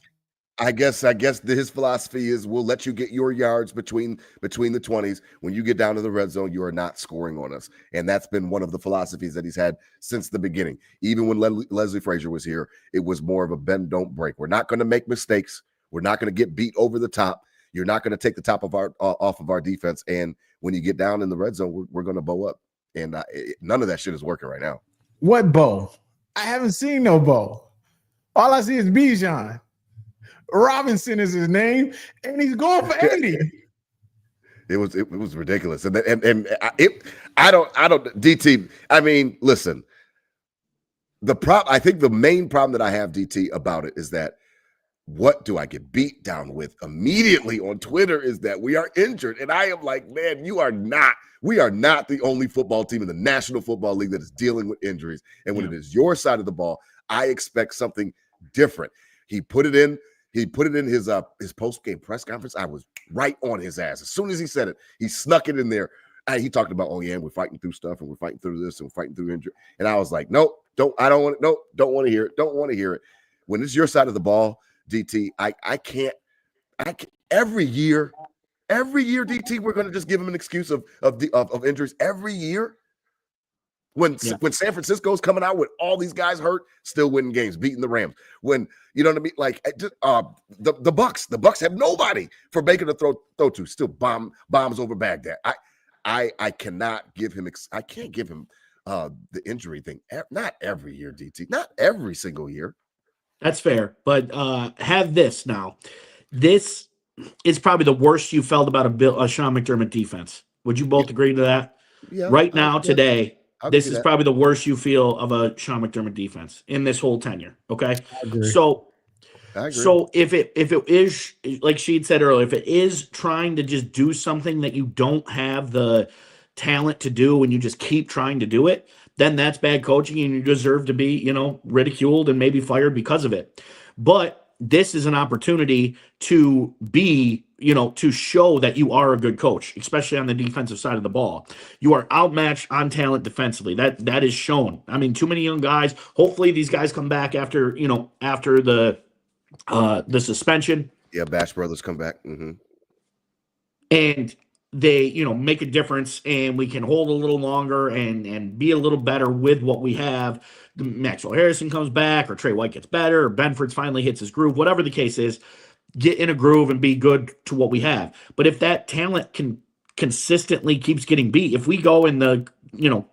I guess his philosophy is, we'll let you get your yards between the 20s. When you get down to the red zone, you are not scoring on us. And that's been one of the philosophies that he's had since the beginning. Even when Leslie Frazier was here, it was more of a bend don't break. We're not going to make mistakes. We're not going to get beat over the top. You're not going to take the top of off of our defense. And when you get down in the red zone, we're going to bow up. And none of that shit is working right now. What bow? I haven't seen no bow. All I see is Bijan. Robinson is his name, and he's going for 80. It was ridiculous. And I don't DT. I mean, listen, I think the main problem that I have, DT, about it is that, what do I get beat down with immediately on Twitter is that we are injured. And I am like, man, we are not the only football team in the National Football League that is dealing with injuries. And when it is your side of the ball, I expect something different. He put it in his post-game press conference. I was right on his ass. As soon as he said it, he snuck it in there. And he talked about, oh yeah, we're fighting through stuff, and we're fighting through this, and we're fighting through injury. And I was like, nope, don't want to hear it. Don't want to hear it. when it's your side of the ball, DT, I can't every year, DT, we're going to just give him an excuse of injuries every year. When San Francisco's coming out with all these guys hurt, still winning games, beating the Rams. When you know what I mean, like the Bucks have nobody for Baker to throw to. Still bombs over Baghdad. I cannot give him. I can't give him the injury thing. Not every year, DT. Not every single year. That's fair, but have this now. This is probably the worst you felt about a Sean McDermott defense. Would you both agree to that? Yeah. Right now, today. This is that. probably the worst you feel of a Sean McDermott defense in this whole tenure. Okay, so if it is like Sheed said earlier, if it is trying to just do something that you don't have the talent to do and you just keep trying to do it, then that's bad coaching and you deserve to be, ridiculed and maybe fired because of it. But this is an opportunity to be, to show that you are a good coach, especially on the defensive side of the ball. You are outmatched on talent defensively. That is shown. I mean, too many young guys. Hopefully these guys come back after the suspension. Yeah, Bash Brothers come back. Mm-hmm. And they, make a difference and we can hold a little longer and be a little better with what we have. Maxwell Harrison comes back or Trey White gets better or Benford's finally hits his groove, whatever the case is, get in a groove and be good to what we have. But if that talent consistently keeps getting beat, if we go in the,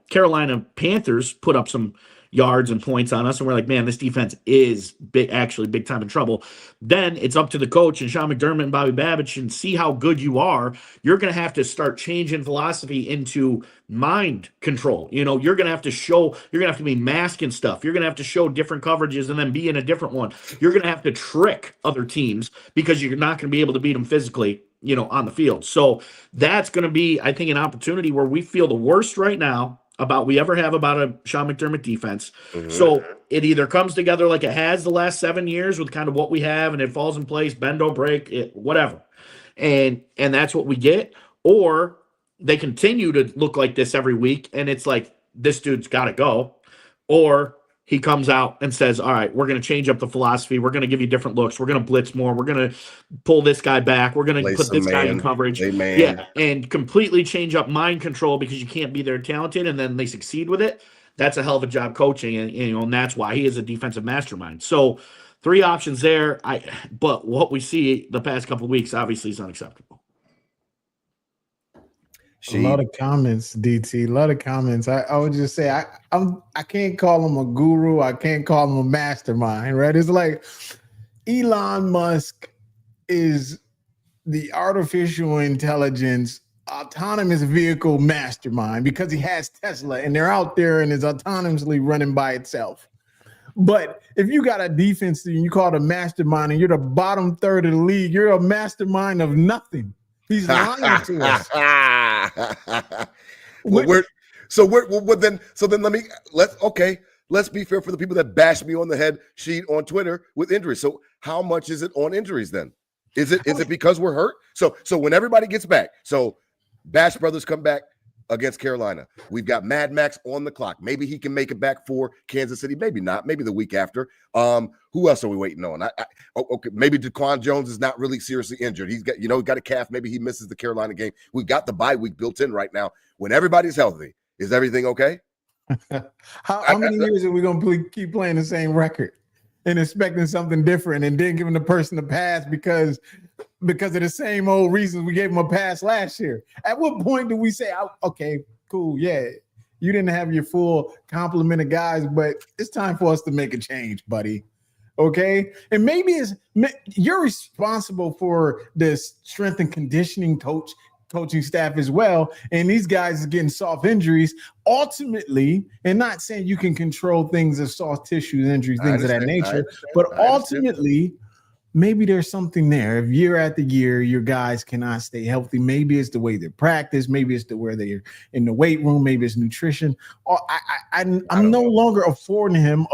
Carolina Panthers put up some yards and points on us and we're like, man, this defense is actually big time in trouble, then it's up to the coach and Sean McDermott and Bobby Babich and see how good you are. You're going to have to start changing philosophy into mind control. You're going to have to show, you're going to have to be masking stuff. You're going to have to show different coverages and then be in a different one. You're going to have to trick other teams because you're not going to be able to beat them physically, on the field. So that's going to be, I think, an opportunity where we feel the worst right now we ever have about a Sean McDermott defense. Mm-hmm. So it either comes together like it has the last 7 years with kind of what we have and it falls in place, bend, don't break, whatever. And that's what we get. Or they continue to look like this every week and it's like, this dude's got to go. Or he comes out and says, all right, we're going to change up the philosophy. We're going to give you different looks. We're going to blitz more. We're going to pull this guy back. We're going to put this guy in coverage. Yeah, and completely change up mind control because you can't be there talented, and then they succeed with it. That's a hell of a job coaching, and that's why he is a defensive mastermind. So 3 options there. But what we see the past couple of weeks obviously is unacceptable. A lot of comments, DT. A lot of comments. I would just say I can't call him a guru. I can't call him a mastermind, right? It's like Elon Musk is the artificial intelligence autonomous vehicle mastermind because he has Tesla and they're out there and is autonomously running by itself. But if you got a defense and you call it a mastermind and you're the bottom third of the league, you're a mastermind of nothing. He's lying to us. Let's be fair for the people that bash me on the head sheet on Twitter with injuries. So how much is it on injuries then? Is it because we're hurt? So when everybody gets back, so Bash Brothers come back against Carolina. We've got Mad Max on the clock. Maybe he can make it back for Kansas City. Maybe not. Maybe the week after. Who else are we waiting on? Okay. Maybe Daquan Jones is not really seriously injured. He's got, he got a calf. Maybe he misses the Carolina game. We've got the bye week built in right now. When everybody's healthy, is everything okay? How many years are we going to keep playing the same record and expecting something different and then giving the person a pass because of the same old reasons we gave him a pass last year? At what point do we say, okay, cool, yeah, you didn't have your full complement of guys, but it's time for us to make a change, buddy. Okay? And maybe you're responsible for the strength and conditioning coaching staff as well, and these guys are getting soft injuries ultimately, and not saying you can control things of soft tissue injuries, things of that nature, but ultimately maybe there's something there. If year after year your guys cannot stay healthy, maybe it's the way they practice, maybe it's the way they're in the weight room, maybe it's nutrition. I'm no longer absolving him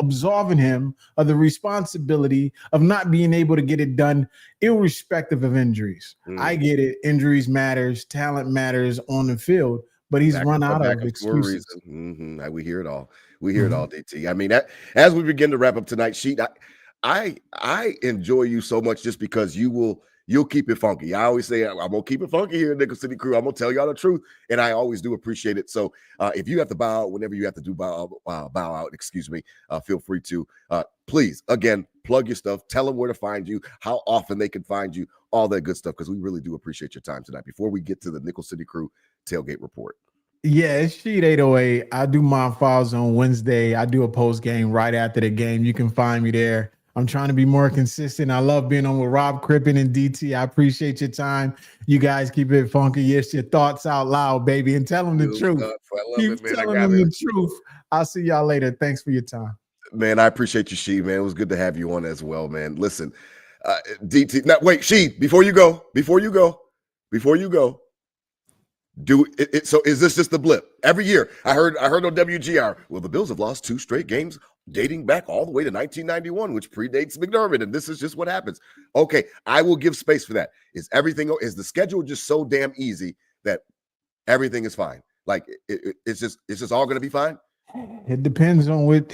of the responsibility of not being able to get it done irrespective of injuries. I get it. Injuries matters, talent matters on the field, but he's run out of excuses. We hear it all. We hear it all, DT. I mean, as we begin to wrap up tonight's sheet, I enjoy you so much just because you'll keep it funky. I always say I'm gonna keep it funky here, Nickel City Crew. I'm gonna tell y'all the truth, and I always do appreciate it. So if you have to bow out, whenever you have to do bow out, excuse me, feel free to please again plug your stuff. Tell them where to find you, how often they can find you, all that good stuff, because we really do appreciate your time tonight. Before we get to the Nickel City Crew tailgate report. Yeah, it's Sheet 808. I do my files on Wednesday. I do a post game right after the game. You can find me there. I'm trying to be more consistent. I love being on with Rob Crippen and DT. I appreciate your time. You guys keep it funky. Yes, your thoughts out loud, baby, and tell them the truth. Keep telling them the truth. I'll see y'all later. Thanks for your time. Man, I appreciate you, She, man. It was good to have you on as well, man. Listen, DT. Now, wait, She, before you go, do it. So is this just a blip? Every year, I heard on WGR, well, the Bills have lost 2 straight games dating back all the way to 1991, which predates McDermott, and this is just what happens. Okay, I will give space for that. Is the schedule just so damn easy that everything is fine? Like it's just all going to be fine? It depends on what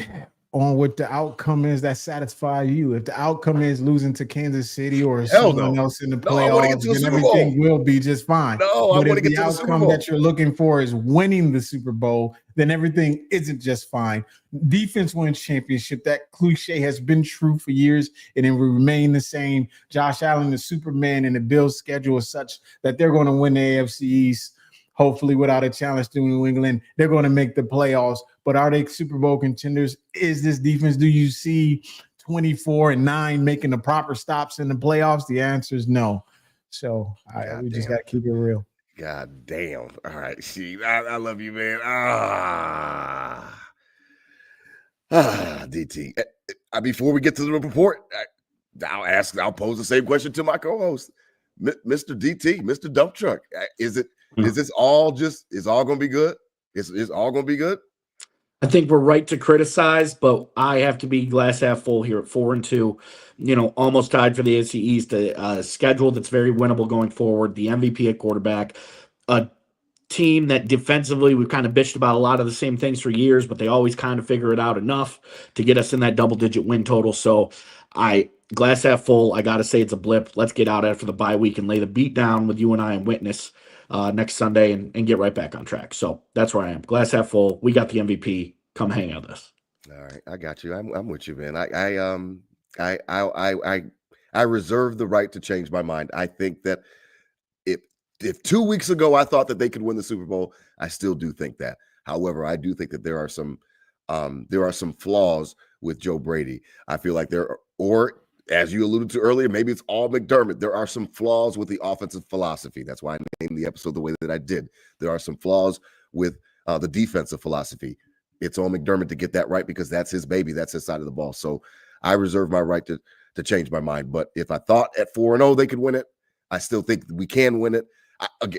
the outcome is that satisfies you. If the outcome is losing to Kansas City or someone else in the playoffs, then everything will be just fine. But if the outcome that you're looking for is winning the Super Bowl, then everything isn't just fine. Defense wins championship. That cliche has been true for years, and it will remain the same. Josh Allen, the Superman, and the Bills' schedule is such that they're going to win the AFC East. Hopefully, without a challenge to New England, they're going to make the playoffs. But are they Super Bowl contenders? Is this defense? Do you see 24-9 making the proper stops in the playoffs? The answer is no. So we just got to keep it real. God damn. All right, Sheep. I love you, man. DT. Before we get to the report, I'll pose the same question to my co-host, Mr. DT, Mr. Dump Truck. Is this all all going to be good? Is all going to be good? I think we're right to criticize, but I have to be glass half full here at 4-2. Almost tied for the AFC East. A schedule that's very winnable going forward. The MVP at quarterback. A team that defensively we've kind of bitched about a lot of the same things for years, but they always kind of figure it out enough to get us in that double-digit win total. So glass half full. I got to say it's a blip. Let's get out after the bye week and lay the beat down with you and I and Witness next Sunday and get right back on track. So that's where I am. Glass half full. We got the MVP. Come hang out with us. All right, I got you. I'm with you, man. I reserve the right to change my mind. I think that if 2 weeks ago I thought that they could win the Super Bowl, I still do think that. However, I do think that there are some flaws with Joe Brady. I feel like or as you alluded to earlier, maybe it's all McDermott. There are some flaws with the offensive philosophy. That's why I named the episode the way that I did. There are some flaws with the defensive philosophy. It's on McDermott to get that right because that's his baby. That's his side of the ball. So I reserve my right to change my mind. But if I thought at 4-0 they could win it, I still think we can win it.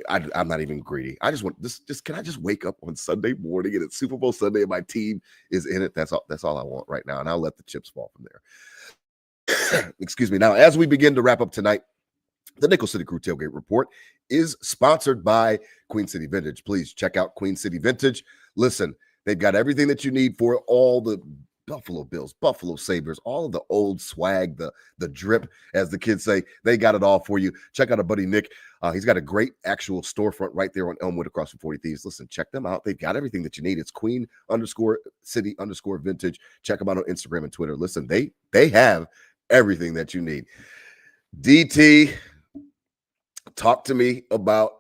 I'm not even greedy. I just want this. Can I just wake up on Sunday morning and it's Super Bowl Sunday and my team is in it? That's all I want right now. And I'll let the chips fall from there. Excuse me. Now, as we begin to wrap up tonight, the Nickel City Crew Tailgate Report is sponsored by Queen City Vintage. Please check out Queen City Vintage. Listen, they've got everything that you need for all the Buffalo Bills, Buffalo Sabres, all of the old swag, the drip, as the kids say. They got it all for you. Check out our buddy Nick. He's got a great actual storefront right there on Elmwood across from 40 Thieves. Listen, check them out. They've got everything that you need. It's Queen_City_Vintage. Check them out on Instagram and Twitter. Listen, they have everything that you need. DT, talk to me about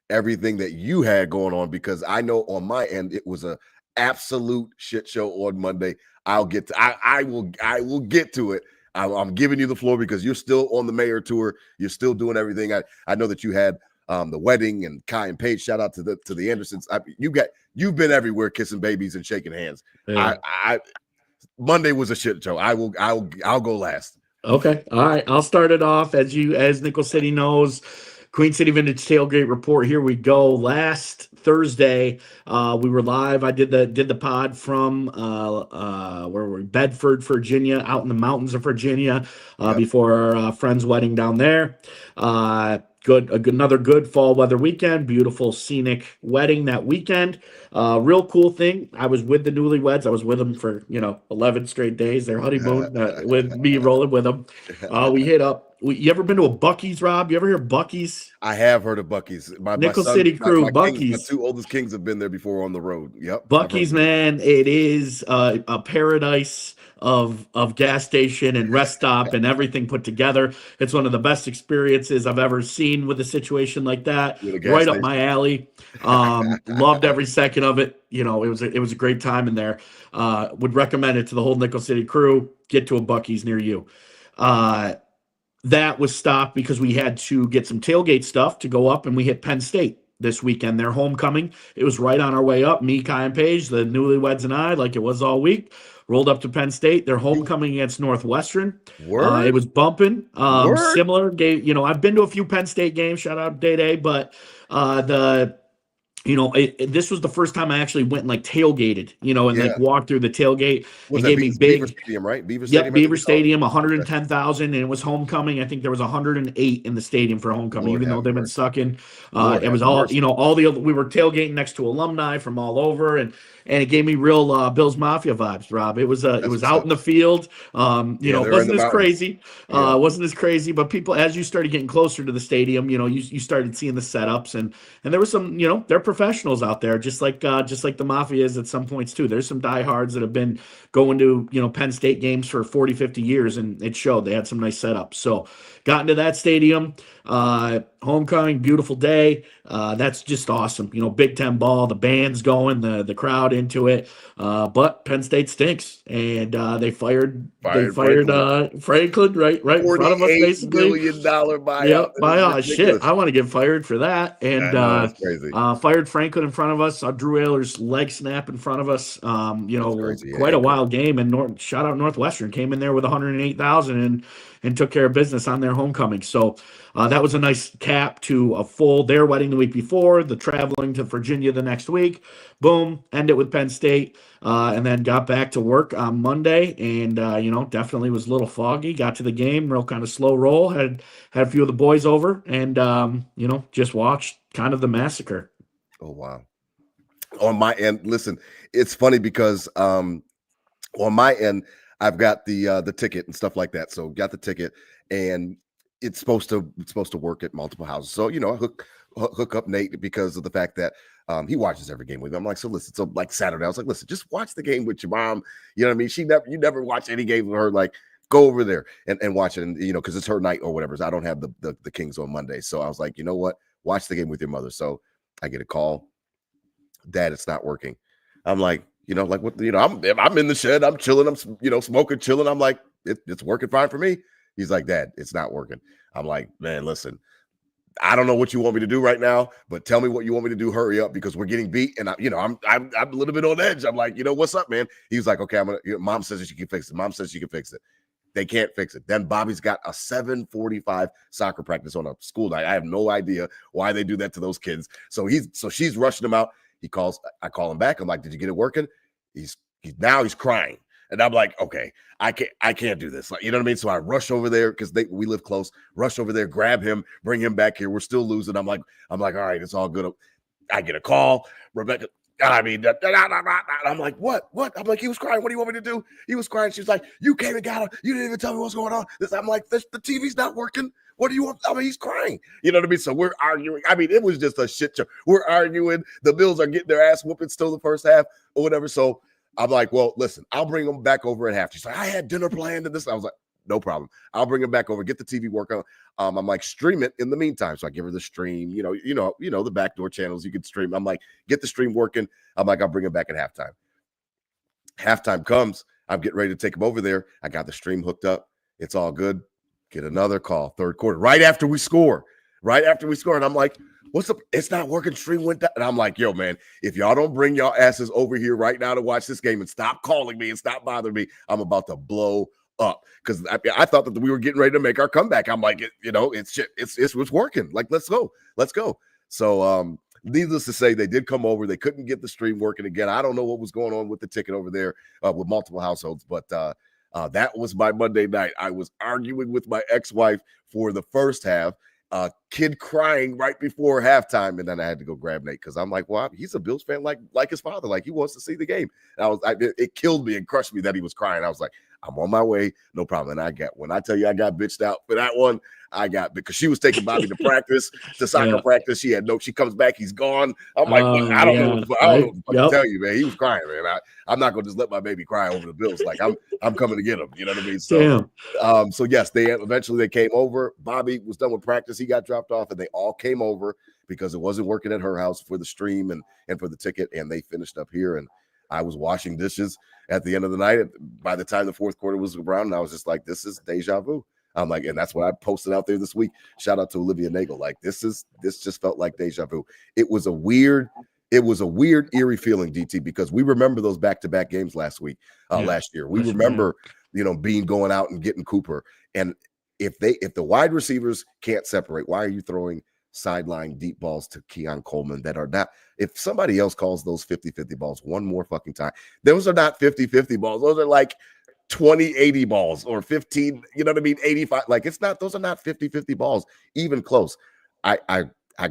everything that you had going on, because I know on my end it was a absolute shit show on Monday. I will get to it. I'm giving you the floor because you're still on the mayor tour. You're still doing everything. I know that you had the wedding and Kai and Paige. Shout out to the Andersons. You've been everywhere kissing babies and shaking hands. Yeah. Monday was a shit show. I'll go last. Okay. All right. I'll start it off as Nickel City knows. Queen City Vintage Tailgate Report. Here we go. Last Thursday, we were live. I did the pod from where were we? Bedford, Virginia, out in the mountains of Virginia, before our friend's wedding down there. another good fall weather weekend. Beautiful scenic wedding that weekend. Real cool thing. I was with the newlyweds. I was with them for 11 straight days. Their honeymoon with me rolling with them. We hit up. You ever been to a Buc-ee's, Rob? You ever hear Buc-ee's? I have heard of Buc-ee's. My Nickel son, City crew, my kings, my Buc-ee's. 2 oldest kings have been there before on the road. Yep, I've heard Buc-ee's, of it. man, it is a paradise of gas station and rest stop and everything put together. It's one of the best experiences I've ever seen with a situation like that. With a gas Right up station. my alley. Loved every second of it. It was a great time in there. Would recommend it to the whole Nickel City crew. Get to a Buc-ee's near you. That was stopped because we had to get some tailgate stuff to go up, and we hit Penn State this weekend. Their homecoming. It was right on our way up. Me, Kai, and Paige, the newlyweds, and I, like it was all week, rolled up to Penn State. Their homecoming against Northwestern. Word? It was bumping. Word? Similar game. I've been to a few Penn State games. Shout out Day, but this was the first time I actually went and like tailgated, and Yeah. like walked through the tailgate. Was It that gave me Beaver big. Stadium, right? Beaver Stadium. Yep, I think Beaver it's called? Stadium, 110,000, and it was homecoming. I think there was 108 in the stadium for homecoming, Lord even though have they've been mercy. sucking. Lord It was have all, mercy. we were tailgating next to alumni from all over, and it gave me real Bills Mafia vibes, Rob. It was what's out up. in the field. Yeah, It they're in wasn't the as mountains. crazy. Yeah. Wasn't as crazy, but people, as you started getting closer to the stadium, you started seeing the setups, and there was some, they're professionals out there, just like the Mafia is at some points too. There's some diehards that have been going to Penn State games for 40, 50 years, and it showed. They had some nice setups. So got into that stadium, homecoming, beautiful day. That's just awesome. Big Ten ball, the band's going, the crowd into it. But Penn State stinks, and they fired Franklin right in front of us, $48 basically. million buyout. Yep, That is shit. ridiculous. I want to get fired for that. And I know, that's crazy. fired Franklin in front of us. Drew Ayler's leg snap in front of us. That's crazy. Yeah, Quite a ankle. wild game. And shout out Northwestern came in there with 108,000 and took care of business on their homecoming. So that was a nice cap to their wedding the week before, the traveling to Virginia the next week. Boom, end it with Penn State. And then got back to work on Monday, and definitely was a little foggy. Got to the game, real kind of slow roll. Had a few of the boys over, and just watched kind of the massacre. Oh wow. On my end, listen, it's funny because on my end, I've got the ticket and stuff like that. So got the ticket, and it's supposed to work at multiple houses. So I hook up Nate because of the fact that he watches every game with me. I'm like, so listen, so like Saturday, I was like, listen, just watch the game with your mom. You know what I mean? You never watch any game with her. Like, go over there and watch it, and because it's her night or whatever. So I don't have the Kings on Monday. So I was like, you know what? Watch the game with your mother. So I get a call. Dad, it's not working. I'm like, like what? I'm in the shed. I'm chilling. I'm smoking, chilling. I'm like, it's working fine for me. He's like, Dad, it's not working. I'm like, man, listen, I don't know what you want me to do right now, but tell me what you want me to do. Hurry up, because we're getting beat, and I'm a little bit on edge. I'm like, what's up, man? He's like, okay, Mom says that she can fix it. Mom says she can fix it. They can't fix it. Then Bobby's got a 7:45 soccer practice on a school night. I have no idea why they do that to those kids. So she's rushing him out. He calls. I call him back. I'm like, did you get it working? He's crying. And I'm like, okay, I can't do this. Like, you know what I mean? So I rush over there because we live close. Rush over there, grab him, bring him back here. We're still losing. I'm like, all right, it's all good. I get a call. Rebecca, I'm like, what? I'm like, he was crying. What do you want me to do? He was crying. She's like, you came and got him. You didn't even tell me what's going on. I'm like, the TV's not working. What do you want? I mean, he's crying. You know what I mean? So we're arguing. I mean, it was just a shit show. We're arguing. The Bills are getting their ass whooping still the first half or whatever. So I'm like, well, listen, I'll bring them back over at half. She's like, I had dinner planned and this. I was like, no problem. I'll bring him back over, get the TV working. I'm like, stream it in the meantime. So I give her the stream, the backdoor channels you can stream. I'm like, get the stream working. I'm like, I'll bring him back at halftime. Halftime comes. I'm getting ready to take him over there. I got the stream hooked up. It's all good. Get another call, third quarter, right after we score. And I'm like, what's up? It's not working. Stream went down. And I'm like, yo, man, if y'all don't bring y'all asses over here right now to watch this game and stop calling me and stop bothering me, I'm about to blow up. Because I thought that we were getting ready to make our comeback. I'm like, it's working. Like, let's go. So needless to say, they did come over. They couldn't get the stream working again. I don't know what was going on with the ticket over there with multiple households, but that was my Monday night. I was arguing with my ex-wife for the first half, a kid crying right before halftime, and then I had to go grab Nate because I'm like, well, he's a Bills fan like his father, like he wants to see the game. And it killed me and crushed me that he was crying. I was like, I'm on my way, no problem. And when I tell you I got bitched out for that one, because she was taking Bobby to practice, to soccer practice. She comes back, he's gone. I'm like, I don't know what to tell you, man. He was crying, man. I'm not gonna just let my baby cry over the Bills. Like I'm coming to get him. You know what I mean? So, so yes, they eventually came over. Bobby was done with practice. He got dropped off, and they all came over because it wasn't working at her house for the stream and for the ticket, and they finished up here. And I was washing dishes at the end of the night. By the time the fourth quarter was around, and I was just like, this is deja vu. I'm like, and that's what I posted out there this week. Shout out to Olivia Nagel. Like, this just felt like deja vu. It was a weird, eerie feeling, DT, because we remember those back-to-back games last year. We remember, going out and getting Cooper. And if the wide receivers can't separate, why are you throwing sideline deep balls to Keon Coleman that are not? If somebody else calls those 50-50 balls one more fucking time, those are not 50-50 balls. Those are like 20-80 balls or 15, 85. Like, it's not, those are not 50-50 balls, even close. I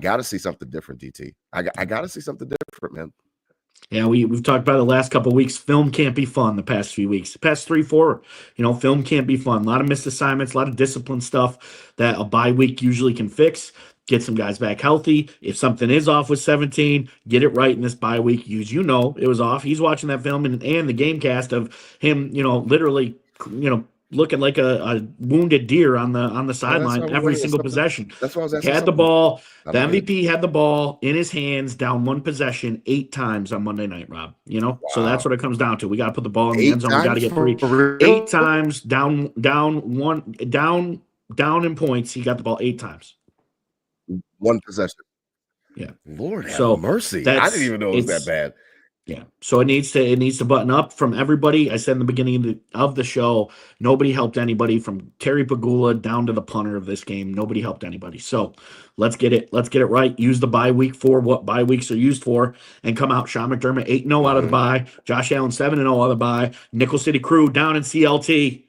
got to see something different, DT. I got to see something different, man. Yeah, we've talked about the last couple of weeks. Film can't be fun the past few weeks. The past 3-4, film can't be fun. A lot of missed assignments, a lot of discipline stuff that a bye week usually can fix. Get some guys back healthy. If something is off with 17, get it right in this bye week. It was off. He's watching that film and the game cast of him, literally, looking like a wounded deer on the sideline every single possession. That's what I was asking. He had the ball. The MVP had the ball in his hands down one possession 8 times on Monday night, Rob. Wow. So that's what it comes down to. We got to put the ball in the end zone. We got to get 3. 8 times down in points. He got the ball 8 times. One possession. Yeah. Lord have mercy. I didn't even know it was that bad. Yeah. So it needs to button up from everybody. I said in the beginning of the show, nobody helped anybody from Terry Pagula down to the punter of this game. Nobody helped anybody. So let's get it right. Use the bye week for what bye weeks are used for and come out. Sean McDermott 8-0 out of the bye. Josh Allen 7-0 out of the bye. Nickel City Crew down in CLT.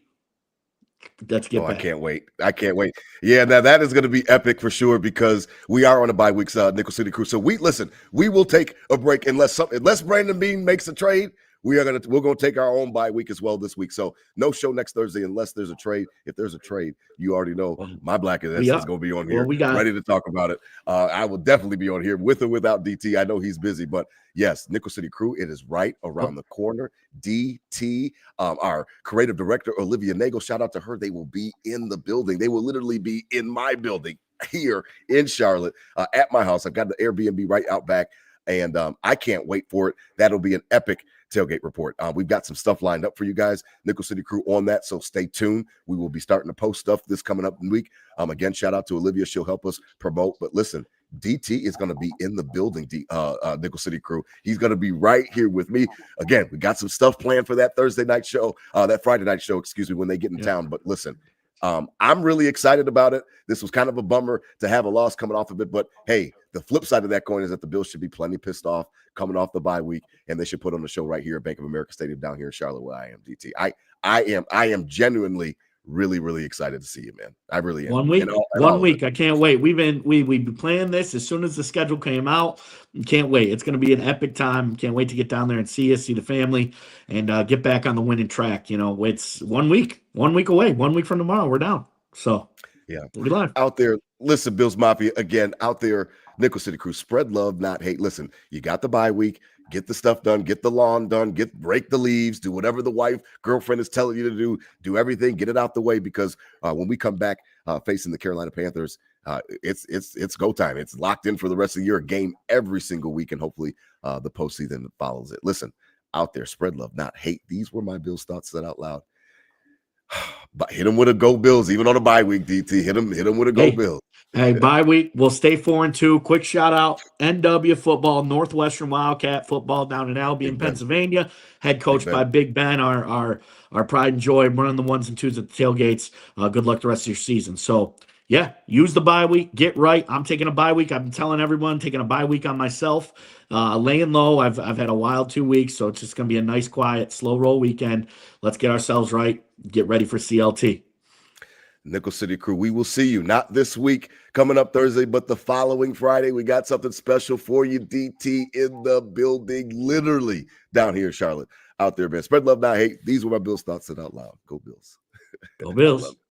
Let's get back. I can't wait. Yeah, now that is going to be epic for sure because we are on a bye week, Nickel City Crew. So we will take a break unless Brandon Bean makes a trade. We're going to take our own bye week as well this week. So no show next Thursday unless there's a trade. If there's a trade, you already know my Black is going to be on here. Ready to talk about it. I will definitely be on here with or without DT. I know he's busy, but yes, Nickel City Crew, it is right around the corner. DT, our creative director, Olivia Nagel, shout out to her. They will be in the building. They will literally be in my building here in Charlotte at my house. I've got the Airbnb right out back, and I can't wait for it. That'll be an epic tailgate report. We've got some stuff lined up for you guys, Nickel City Crew, on that, so stay tuned. We will be starting to post stuff this coming up week. Again, shout out to Olivia. She'll help us promote. But listen, DT is going to be in the building, Nickel City Crew. He's going to be right here with me. Again, we got some stuff planned for that Friday night show, when they get in town. But listen, I'm really excited about it. This was kind of a bummer to have a loss coming off of it, but hey, the flip side of that coin is that the Bills should be plenty pissed off coming off the bye week, and they should put on the show right here at Bank of America Stadium down here in Charlotte, where I am, DT. I am genuinely really, really excited to see you, man. I really am. 1 week. I can't wait. We've been playing this as soon as the schedule came out. Can't wait. It's going to be an epic time. Can't wait to get down there and see the family, and get back on the winning track. It's 1 week away. 1 week from tomorrow, we're down. So yeah, we'll be live out there. Listen, Bills Mafia, again, out there, Nickel City Crew, spread love, not hate. Listen, you got the bye week. Get the stuff done, get the lawn done, break the leaves, do whatever the girlfriend is telling you to do everything, get it out the way, because when we come back facing the Carolina Panthers, it's go time. It's locked in for the rest of the year, a game every single week, and hopefully the postseason follows it. Listen, out there, spread love, not hate. These were my Bills thoughts said out loud. But hit them with a go Bills, even on a bye week, DT. Hit them with a go Bills. Hey, bye week. We'll stay 4-2. Quick shout out, NW football, Northwestern Wildcat football down in Albion, Pennsylvania. Head coached by Big Ben, our pride and joy, running the 1s and 2s at the tailgates. Good luck the rest of your season. So, yeah, use the bye week. Get right. I'm taking a bye week. I've been telling everyone, taking a bye week on myself. Laying low. I've had a wild 2 weeks, so it's just going to be a nice, quiet, slow roll weekend. Let's get ourselves right. Get ready for CLT. Nickel City crew, we will see you not this week coming up Thursday, but the following Friday. We got something special for you. DT in the building, literally down here in Charlotte. Out there, man. Spread love, not hate. These were my Bills thoughts and out loud. Go Bills. Go Bills.